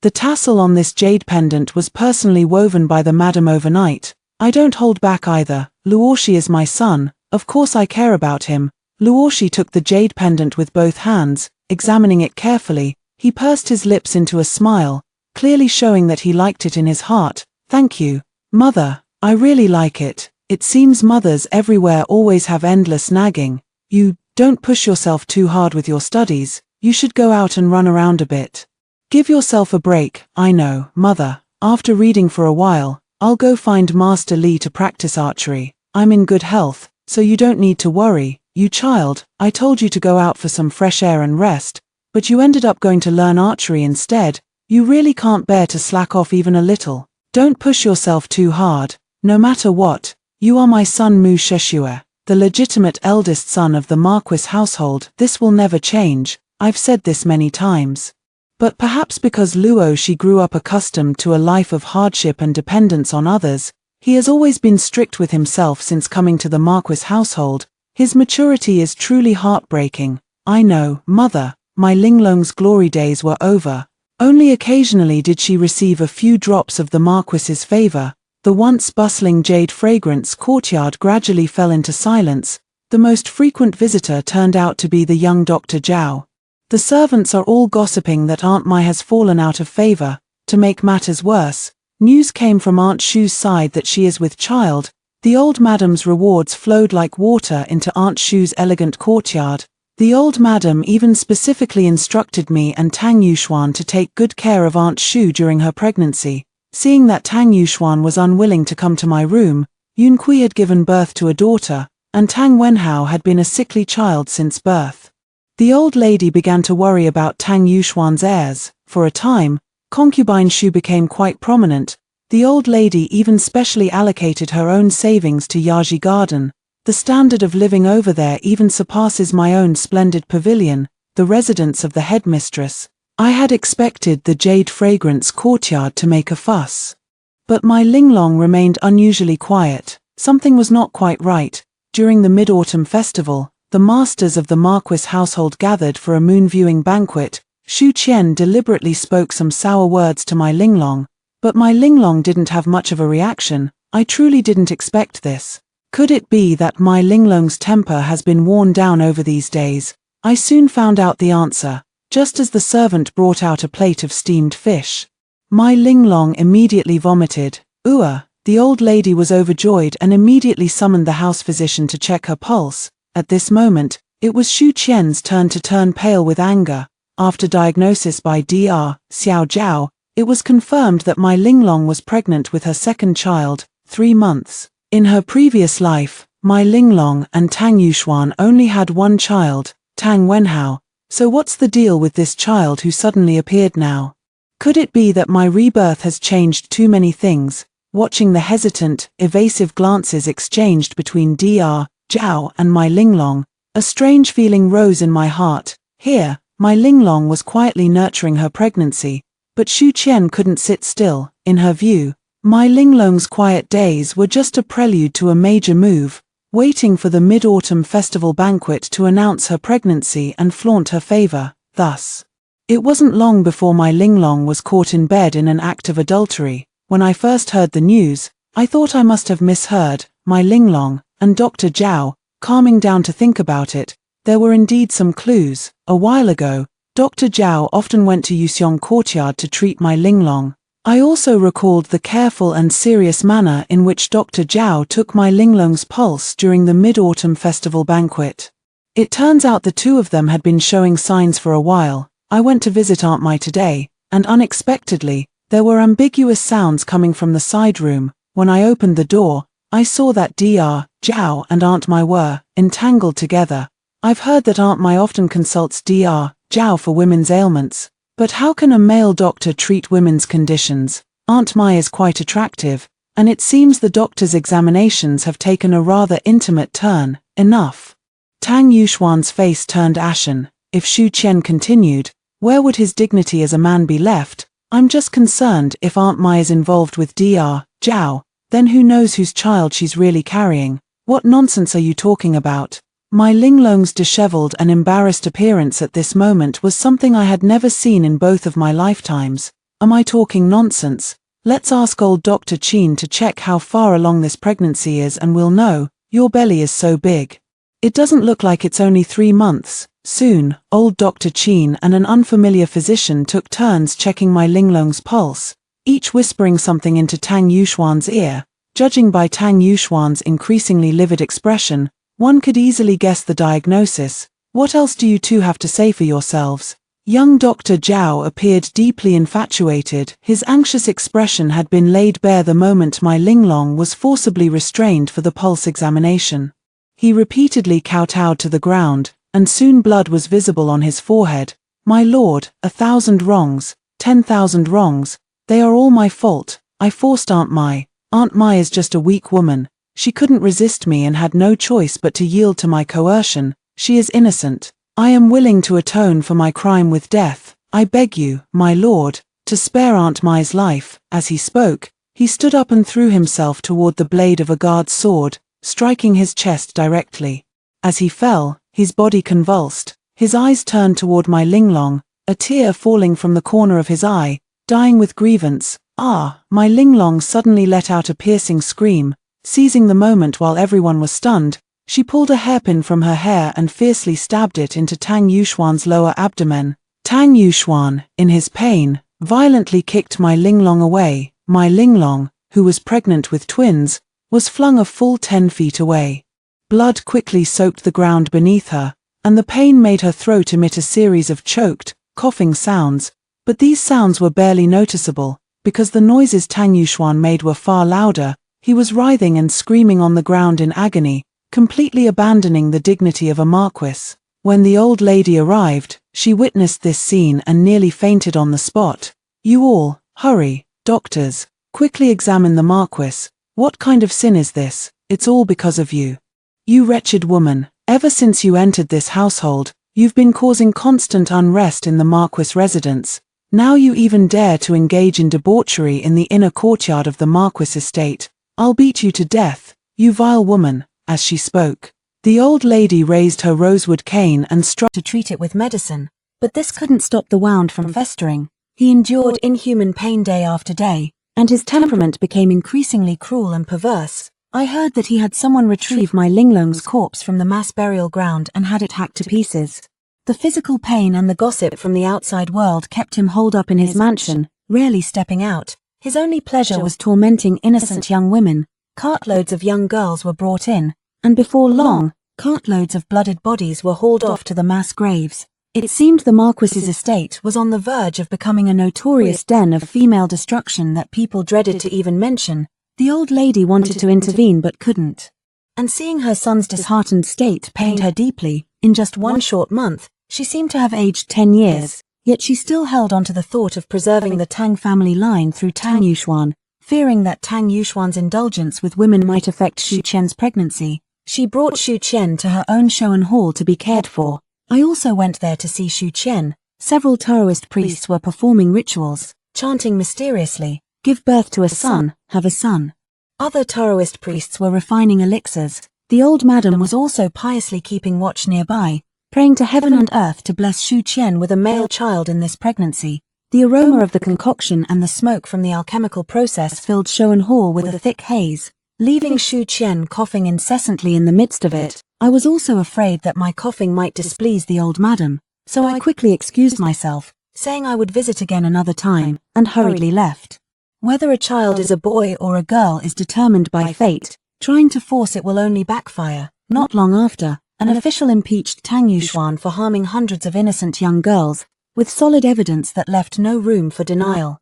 The tassel on this jade pendant was personally woven by the madam overnight. I don't hold back either. Luoshi is my son, of course I care about him. Luoshi took the jade pendant with both hands, examining it carefully. He pursed his lips into a smile, clearly showing that he liked it in his heart. Thank you, mother, I really like it. It seems mothers everywhere always have endless nagging. You don't push yourself too hard with your studies. You should go out and run around a bit. Give yourself a break. I know, mother. After reading for a while, I'll go find Master Li to practice archery. I'm in good health, so you don't need to worry. You child, I told you to go out for some fresh air and rest, but you ended up going to learn archery instead. You really can't bear to slack off even a little. Don't push yourself too hard. No matter what, you are my son Mu Sheshue, the legitimate eldest son of the Marquis household. This will never change. I've said this many times. But perhaps because Luo Shi grew up accustomed to a life of hardship and dependence on others, he has always been strict with himself since coming to the Marquis household. His maturity is truly heartbreaking. I know, mother, my Linglong's glory days were over. Only occasionally did she receive a few drops of the Marquis's favor. The once bustling Jade Fragrance courtyard gradually fell into silence. The most frequent visitor turned out to be the young Dr. Zhao. The servants are all gossiping that Aunt Mai has fallen out of favor. To make matters worse, news came from Aunt Shu's side that she is with child. The old madam's rewards flowed like water into Aunt Shu's elegant courtyard. The old madam even specifically instructed me and Tang Yuxuan to take good care of Aunt Shu during her pregnancy. Seeing that Tang Yuxuan was unwilling to come to my room, Yun Kui had given birth to a daughter, and Tang Wenhao had been a sickly child since birth. The old lady began to worry about Tang Yuxuan's heirs. For a time, concubine Shu became quite prominent. The old lady even specially allocated her own savings to Yaji Garden. The standard of living over there even surpasses my own splendid pavilion, the residence of the headmistress. I had expected the Jade Fragrance courtyard to make a fuss. But my Linglong remained unusually quiet. Something was not quite right. During the Mid-Autumn Festival, the masters of the Marquis household gathered for a moon-viewing banquet. Shu Qian deliberately spoke some sour words to my Linglong, but my Linglong didn't have much of a reaction. I truly didn't expect this. Could it be that my Linglong's temper has been worn down over these days? I soon found out the answer, just as the servant brought out a plate of steamed fish. My Linglong immediately vomited. The old lady was overjoyed and immediately summoned the house physician to check her pulse. At this moment, it was Shu Qian's turn to turn pale with anger. After diagnosis by Dr. Xiao Zhao, it was confirmed that my Linglong was pregnant with her second child, 3 months. In her previous life, my Linglong and Tang Yuxuan only had one child, Tang Wenhao. So what's the deal with this child who suddenly appeared now? Could it be that my rebirth has changed too many things? Watching the hesitant, evasive glances exchanged between Dr. Zhao and my Linglong, a strange feeling rose in my heart. Here, my Linglong was quietly nurturing her pregnancy, But Xu Qian couldn't sit still. In her view, Mai Linglong's quiet days were just a prelude to a major move, waiting for the Mid-Autumn Festival banquet to announce her pregnancy and flaunt her favor. Thus, it wasn't long before Mai Linglong was caught in bed in an act of adultery. When I first heard the news, I thought I must have misheard. Mai Linglong and Dr. Zhao, calming down to think about it, there were indeed some clues. A while ago, Dr. Zhao often went to Yuxiong Courtyard to treat Mai Linglong. I also recalled the careful and serious manner in which Dr. Zhao took Mai Linglong's pulse during the Mid-Autumn Festival banquet. It turns out the two of them had been showing signs for a while. I went to visit Aunt Mai today, and unexpectedly, there were ambiguous sounds coming from the side room. When I opened the door, I saw that Dr. Zhao and Aunt Mai were entangled together. I've heard that Aunt Mai often consults Dr. Zhao for women's ailments, but how can a male doctor treat women's conditions? Aunt Mai is quite attractive, and it seems the doctor's examinations have taken a rather intimate turn. Enough. Tang Yuxuan's face turned ashen. If Xu Qian continued, where would his dignity as a man be left? I'm just concerned if Aunt Mai is involved with Dr. Zhao, then who knows whose child she's really carrying? What nonsense are you talking about? Mai Linglong's disheveled and embarrassed appearance at this moment was something I had never seen in both of my lifetimes. Am I talking nonsense? Let's ask old Dr. Qin to check how far along this pregnancy is and we'll know. Your belly is so big. It doesn't look like it's only 3 months. Soon, old Dr. Qin and an unfamiliar physician took turns checking Mai Linglong's pulse, each whispering something into Tang Yuxuan's ear. Judging by Tang Yuxuan's increasingly livid expression, one could easily guess the diagnosis. What else do you two have to say for yourselves? Young Dr. Zhao appeared deeply infatuated. His anxious expression had been laid bare the moment Mai Linglong was forcibly restrained for the pulse examination. He repeatedly kowtowed to the ground, and soon blood was visible on his forehead. My lord, 1,000 wrongs, 10,000 wrongs, they are all my fault. I forced Aunt Mai. Aunt Mai is just a weak woman. She couldn't resist me and had no choice but to yield to my coercion. She is innocent. I am willing to atone for my crime with death. I beg you, my lord, to spare Aunt Mai's life. As he spoke, he stood up and threw himself toward the blade of a guard's sword, striking his chest directly. As he fell, his body convulsed. His eyes turned toward Mai Linglong, a tear falling from the corner of his eye, dying with grievance. Ah! Mai Linglong suddenly let out a piercing scream. Seizing the moment while everyone was stunned, she pulled a hairpin from her hair and fiercely stabbed it into Tang Yuxuan's lower abdomen. Tang Yuxuan, in his pain, violently kicked Mai Linglong away. Mai Linglong, who was pregnant with twins, was flung a full 10 feet away. Blood quickly soaked the ground beneath her, and the pain made her throat emit a series of choked, coughing sounds, but these sounds were barely noticeable, because the noises Tang Yuxuan made were far louder. He was writhing and screaming on the ground in agony, completely abandoning the dignity of a marquis. When the old lady arrived, she witnessed this scene and nearly fainted on the spot. You all, hurry, doctors, quickly examine the marquis. What kind of sin is this? It's all because of you. You wretched woman, ever since you entered this household, you've been causing constant unrest in the marquis' residence. Now you even dare to engage in debauchery in the inner courtyard of the marquis' estate. I'll beat you to death, you vile woman. As she spoke, the old lady raised her rosewood cane and struck to treat it with medicine, but this couldn't stop the wound from festering. He endured inhuman pain day after day, and his temperament became increasingly cruel and perverse. I heard that he had someone retrieve Mai Linglong's corpse from the mass burial ground and had it hacked to pieces. The physical pain and the gossip from the outside world kept him holed up in his mansion, rarely stepping out. His only pleasure was tormenting innocent young women. Cartloads of young girls were brought in, and before long, cartloads of blooded bodies were hauled off to the mass graves. It seemed the Marquis's estate was on the verge of becoming a notorious den of female destruction that people dreaded to even mention. The old lady wanted to intervene but couldn't. And seeing her son's disheartened state pained her deeply. In just one short month, she seemed to have aged 10 years, yet she still held on to the thought of preserving the Tang family line through Tang Yuxuan. Fearing that Tang Yuxuan's indulgence with women might affect Xu Qian's pregnancy, she brought Xu Qian to her own show and hall to be cared for. I also went there to see Xu Qian. Several Taoist priests were performing rituals.
chanting mysteriously, "Give birth to a son, have a son." Other Taoist priests were refining elixirs. The old madam was also piously keeping watch nearby, praying to heaven and earth to bless Shu Qian with a male child in this pregnancy. The aroma of the concoction and the smoke from the alchemical process filled Shoan Hall with a thick haze, leaving Shu Qian coughing incessantly in the midst of it. I was also afraid that my coughing might displease the old madam, so I quickly excused myself, saying I would visit again another time, and hurriedly left. Whether a child is a boy or a girl is determined by fate. Trying to force it will only backfire. Not long after, an official impeached Tang Yuxuan for harming hundreds of innocent young girls, with solid evidence that left no room for denial.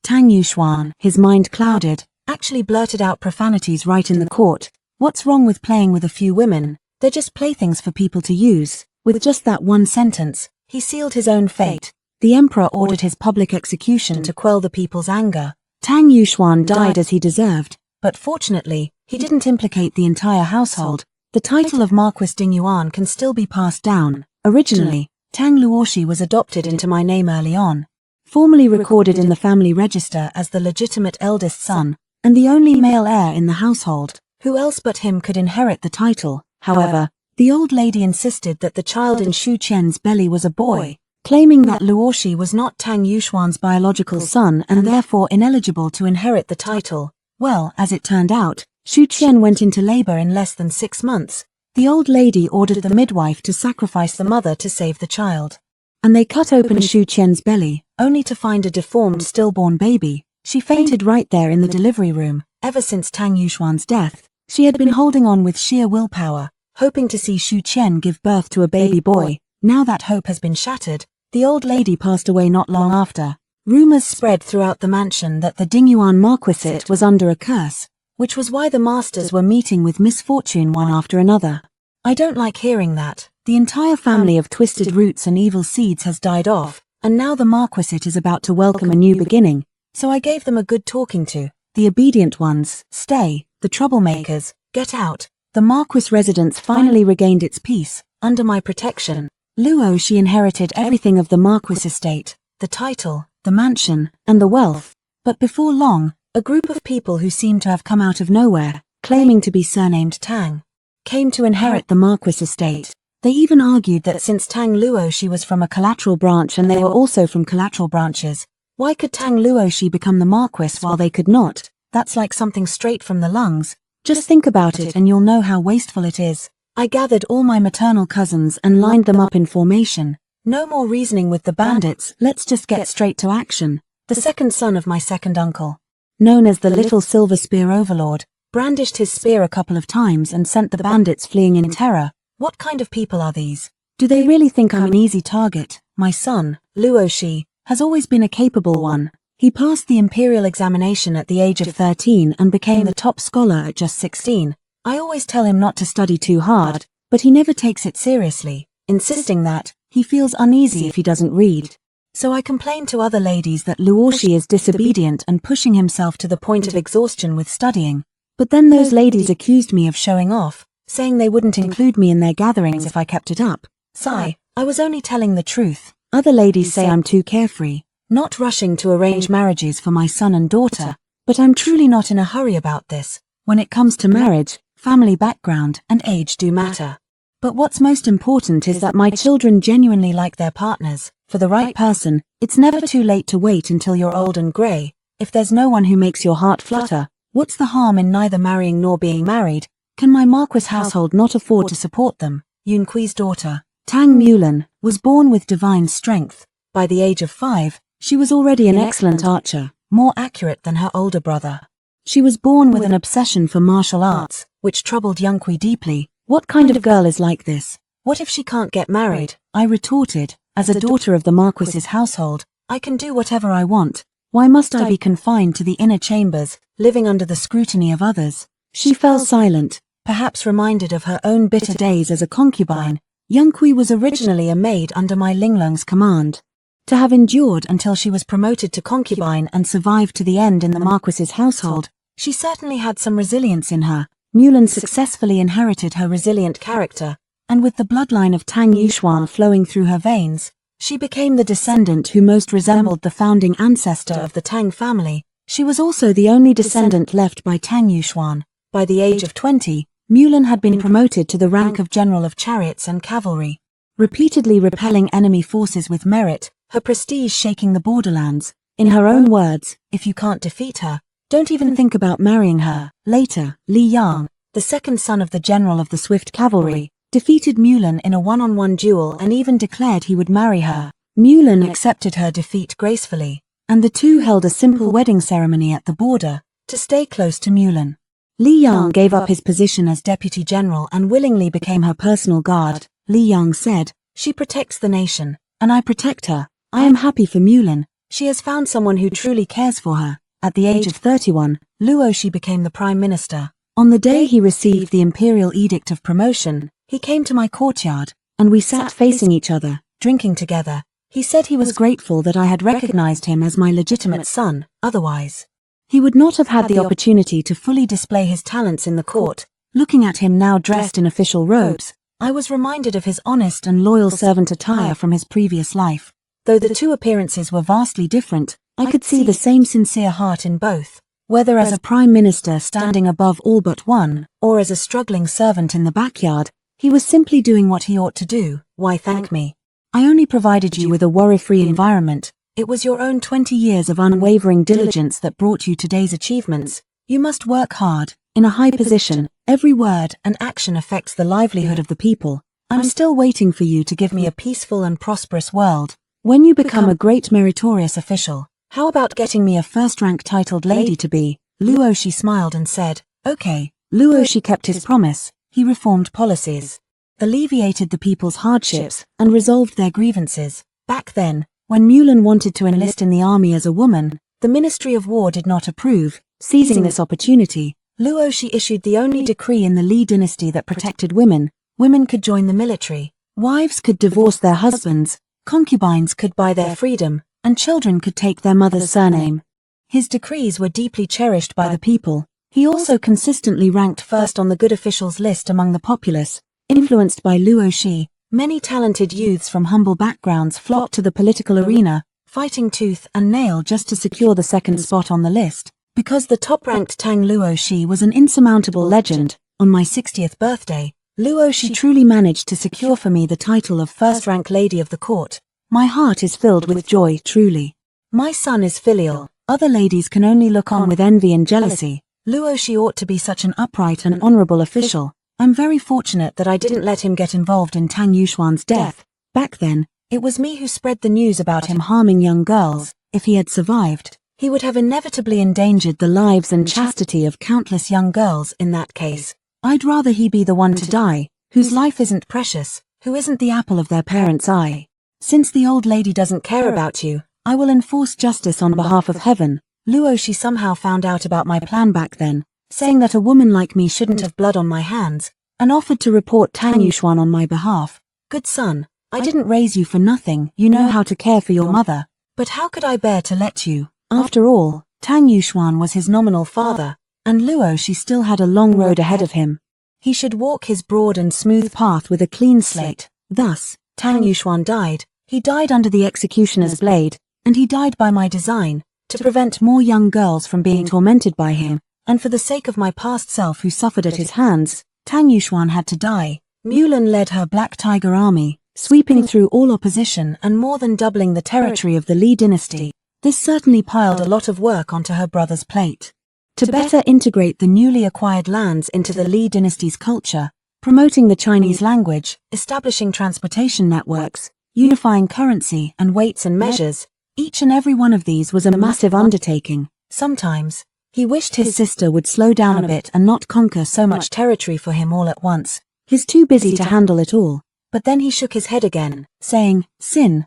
Tang Yuxuan, his mind clouded, actually blurted out profanities right in the court. What's wrong with playing with a few women? They're just playthings for people to use. With just that one sentence, he sealed his own fate. The emperor ordered his public execution to quell the people's anger. Tang Yuxuan died as he deserved, but fortunately, he didn't implicate the entire household. The title of Marquis Dingyuan can still be passed down. Originally, Tang Luoshi was adopted into my name early on, formally recorded in the family register as the legitimate eldest son, and the only male heir in the household. Who else but him could inherit the title? However, the old lady insisted that the child in Shu Qian's belly was a boy, claiming that Luoshi was not Tang Yuxuan's biological son and therefore ineligible to inherit the title. Well, as it turned out, Shu Qian went into labor in less than 6 months. The old lady ordered the midwife to sacrifice the mother to save the child. And they cut open Shu Qian's belly, only to find a deformed stillborn baby. She fainted right there in the delivery room. Ever since Tang Yuxuan's death, she had been holding on with sheer willpower, hoping to see Shu Qian give birth to a baby boy. Now that hope has been shattered, the old lady passed away not long after. Rumors spread throughout the mansion that the Dingyuan Marquisate was under a curse, which was why the masters were meeting with misfortune one after another. I don't like hearing that. The entire family of twisted roots and evil seeds has died off, and now the Marquisate is about to welcome a new beginning. So I gave them a good talking to. The obedient ones, stay. The troublemakers, get out. The Marquis residence finally regained its peace, under my protection. Luoshi inherited everything of the Marquis estate, the title, the mansion, and the wealth. But before long, a group of people who seemed to have come out of nowhere, claiming to be surnamed Tang, came to inherit the Marquis estate. They even argued that since Tang Luoshi was from a collateral branch and they were also from collateral branches, why could Tang Luoshi become the Marquis while they could not? That's like something straight from the lungs. Just think about it and you'll know how wasteful it is. I gathered all my maternal cousins and lined them up in formation. No more reasoning with the bandits, let's just get straight to action. The second son of my second uncle, known as the Little Silver Spear Overlord, brandished his spear a couple of times and sent the bandits fleeing in terror. What kind of people are these? Do they really think I'm an easy target? My son, Luoshi, has always been a capable one. He passed the imperial examination at the age of 13 and became the top scholar at just 16. I always tell him not to study too hard, but he never takes it seriously, insisting that he feels uneasy if he doesn't read. So I complain to other ladies that Luoshi is disobedient and pushing himself to the point of exhaustion with studying. But then those ladies accused me of showing off, saying they wouldn't include me in their gatherings if I kept it up. Sigh, I was only telling the truth. Other ladies say I'm too carefree, not rushing to arrange marriages for my son and daughter, but I'm truly not in a hurry about this. When it comes to marriage, family background and age do matter. But what's most important is that my children genuinely like their partners. For the right person, it's never too late to wait until you're old and grey. If there's no one who makes your heart flutter, what's the harm in neither marrying nor being married? Can my Marquis household not afford to support them? Yunqi's daughter, Tang Mulan, was born with divine strength. By the age of 5, she was already an excellent archer, more accurate than her older brother. She was born with an obsession for martial arts, which troubled Yunqi deeply. What kind of girl is like this? What if she can't get married? I retorted. As a daughter of the Marquis's household, I can do whatever I want. Why must I be confined to the inner chambers, living under the scrutiny of others? She fell silent, perhaps reminded of her own bitter days as a concubine. Yunqi was originally a maid under my Linglong's command. To have endured until she was promoted to concubine and survived to the end in the Marquis's household, she certainly had some resilience in her. Mulan successfully inherited her resilient character, and with the bloodline of Tang Yuxuan flowing through her veins, She became the descendant who most resembled the founding ancestor of the Tang family. She was also the only descendant left by Tang Yuxuan. By the age of 20, Mulan had been promoted to the rank of General of Chariots and Cavalry, repeatedly repelling enemy forces with merit, her prestige shaking the borderlands. In her own words, if you can't defeat her, don't even think about marrying her. Later, Li Yang, the second son of the General of the Swift Cavalry, defeated Mulan in a one-on-one duel and even declared he would marry her. Mulan accepted her defeat gracefully, and the two held a simple wedding ceremony at the border to stay close to Mulan. Li Yang gave up his position as deputy general and willingly became her personal guard. Li Yang said, "She protects the nation, and I protect her. I am happy for Mulan. She has found someone who truly cares for her." At the age of 31, Luo Shi became the prime minister. On the day he received the imperial edict of promotion, he came to my courtyard, and we sat facing each other, drinking together. He said he was grateful that I had recognized him as my legitimate son, otherwise he would not have had the opportunity to fully display his talents in the court. Looking at him now dressed in official robes, I was reminded of his honest and loyal servant attire from his previous life. Though the two appearances were vastly different, I could see the same sincere heart in both. Whether as a prime minister standing above all but one, or as a struggling servant in the backyard, he was simply doing what he ought to do. Why thank me? I only provided you with a worry-free environment. It was your own 20 years of unwavering diligence that brought you today's achievements. You must work hard, in a high position. Every word and action affects the livelihood of the people. I'm still waiting for you to give me a peaceful and prosperous world. When you become a great meritorious official, how about getting me a first-rank titled lady-to-be? Luo Shi smiled and said, "Okay." Luo Shi kept his promise. He reformed policies, alleviated the people's hardships, and resolved their grievances. Back then, when Mulan wanted to enlist in the army as a woman, the Ministry of War did not approve. Seizing this opportunity, Luo Shi issued the only decree in the Li dynasty that protected women. Women could join the military, wives could divorce their husbands, concubines could buy their freedom, and children could take their mother's surname. His decrees were deeply cherished by the people. He also consistently ranked first on the good officials list among the populace. Influenced by Luo Shi, many talented youths from humble backgrounds flocked to the political arena, fighting tooth and nail just to secure the second spot on the list. Because the top-ranked Tang Luo Shi was an insurmountable legend, on my 60th birthday, Luo Shi truly managed to secure for me the title of first-rank lady of the court. My heart is filled with joy, truly. My son is filial. Other ladies can only look on with envy and jealousy. Luo Shi ought to be such an upright and honorable official. I'm very fortunate that I didn't let him get involved in Tang Yuxuan's death. Back then, it was me who spread the news about him harming young girls. If he had survived, he would have inevitably endangered the lives and chastity of countless young girls. In that case, I'd rather he be the one to die, whose life isn't precious, who isn't the apple of their parents' eye. Since the old lady doesn't care about you, I will enforce justice on behalf of heaven. Luo Shi somehow found out about my plan back then, saying that a woman like me shouldn't have blood on my hands, and offered to report Tang Yuxuan on my behalf. Good son, I didn't raise you for nothing. You know how to care for your mother. But how could I bear to let you? After all, Tang Yuxuan was his nominal father, and Luo Shi still had a long road ahead of him. He should walk his broad and smooth path with a clean slate. Thus, Tang Yuxuan died. He died under the executioner's blade, and he died by my design, to prevent more young girls from being tormented by him, and for the sake of my past self who suffered at his hands, Tang Yuxuan had to die. Mulan led her Black Tiger army, sweeping through all opposition and more than doubling the territory of the Li dynasty. This certainly piled a lot of work onto her brother's plate. To better integrate the newly acquired lands into the Li dynasty's culture, promoting the Chinese language, establishing transportation networks, unifying currency and weights and measures, each and every one of these was a massive undertaking. Sometimes, he wished his sister would slow down a bit and not conquer so much territory for him all at once. He's too busy to handle it all. But then he shook his head again, saying, Sin,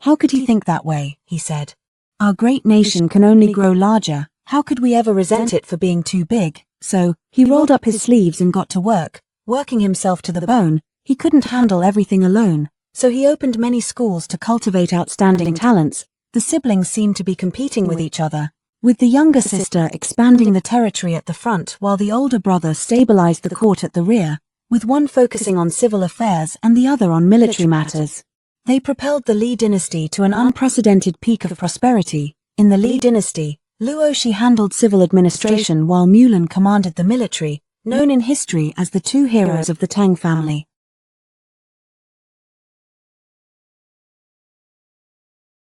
how could he think that way, he said. Our great nation can only grow larger. How could we ever resent it for being too big? So, he rolled up his sleeves and got to work, working himself to the bone. He couldn't handle everything alone. So he opened many schools to cultivate outstanding talents. The siblings seemed to be competing with each other, with the younger sister expanding the territory at the front while the older brother stabilized the court at the rear, with one focusing on civil affairs and the other on military matters. They propelled the Li dynasty to an unprecedented peak of prosperity. In the Li dynasty, Luoshi handled civil administration while Mulan commanded the military, known in history as the two heroes of the Tang family.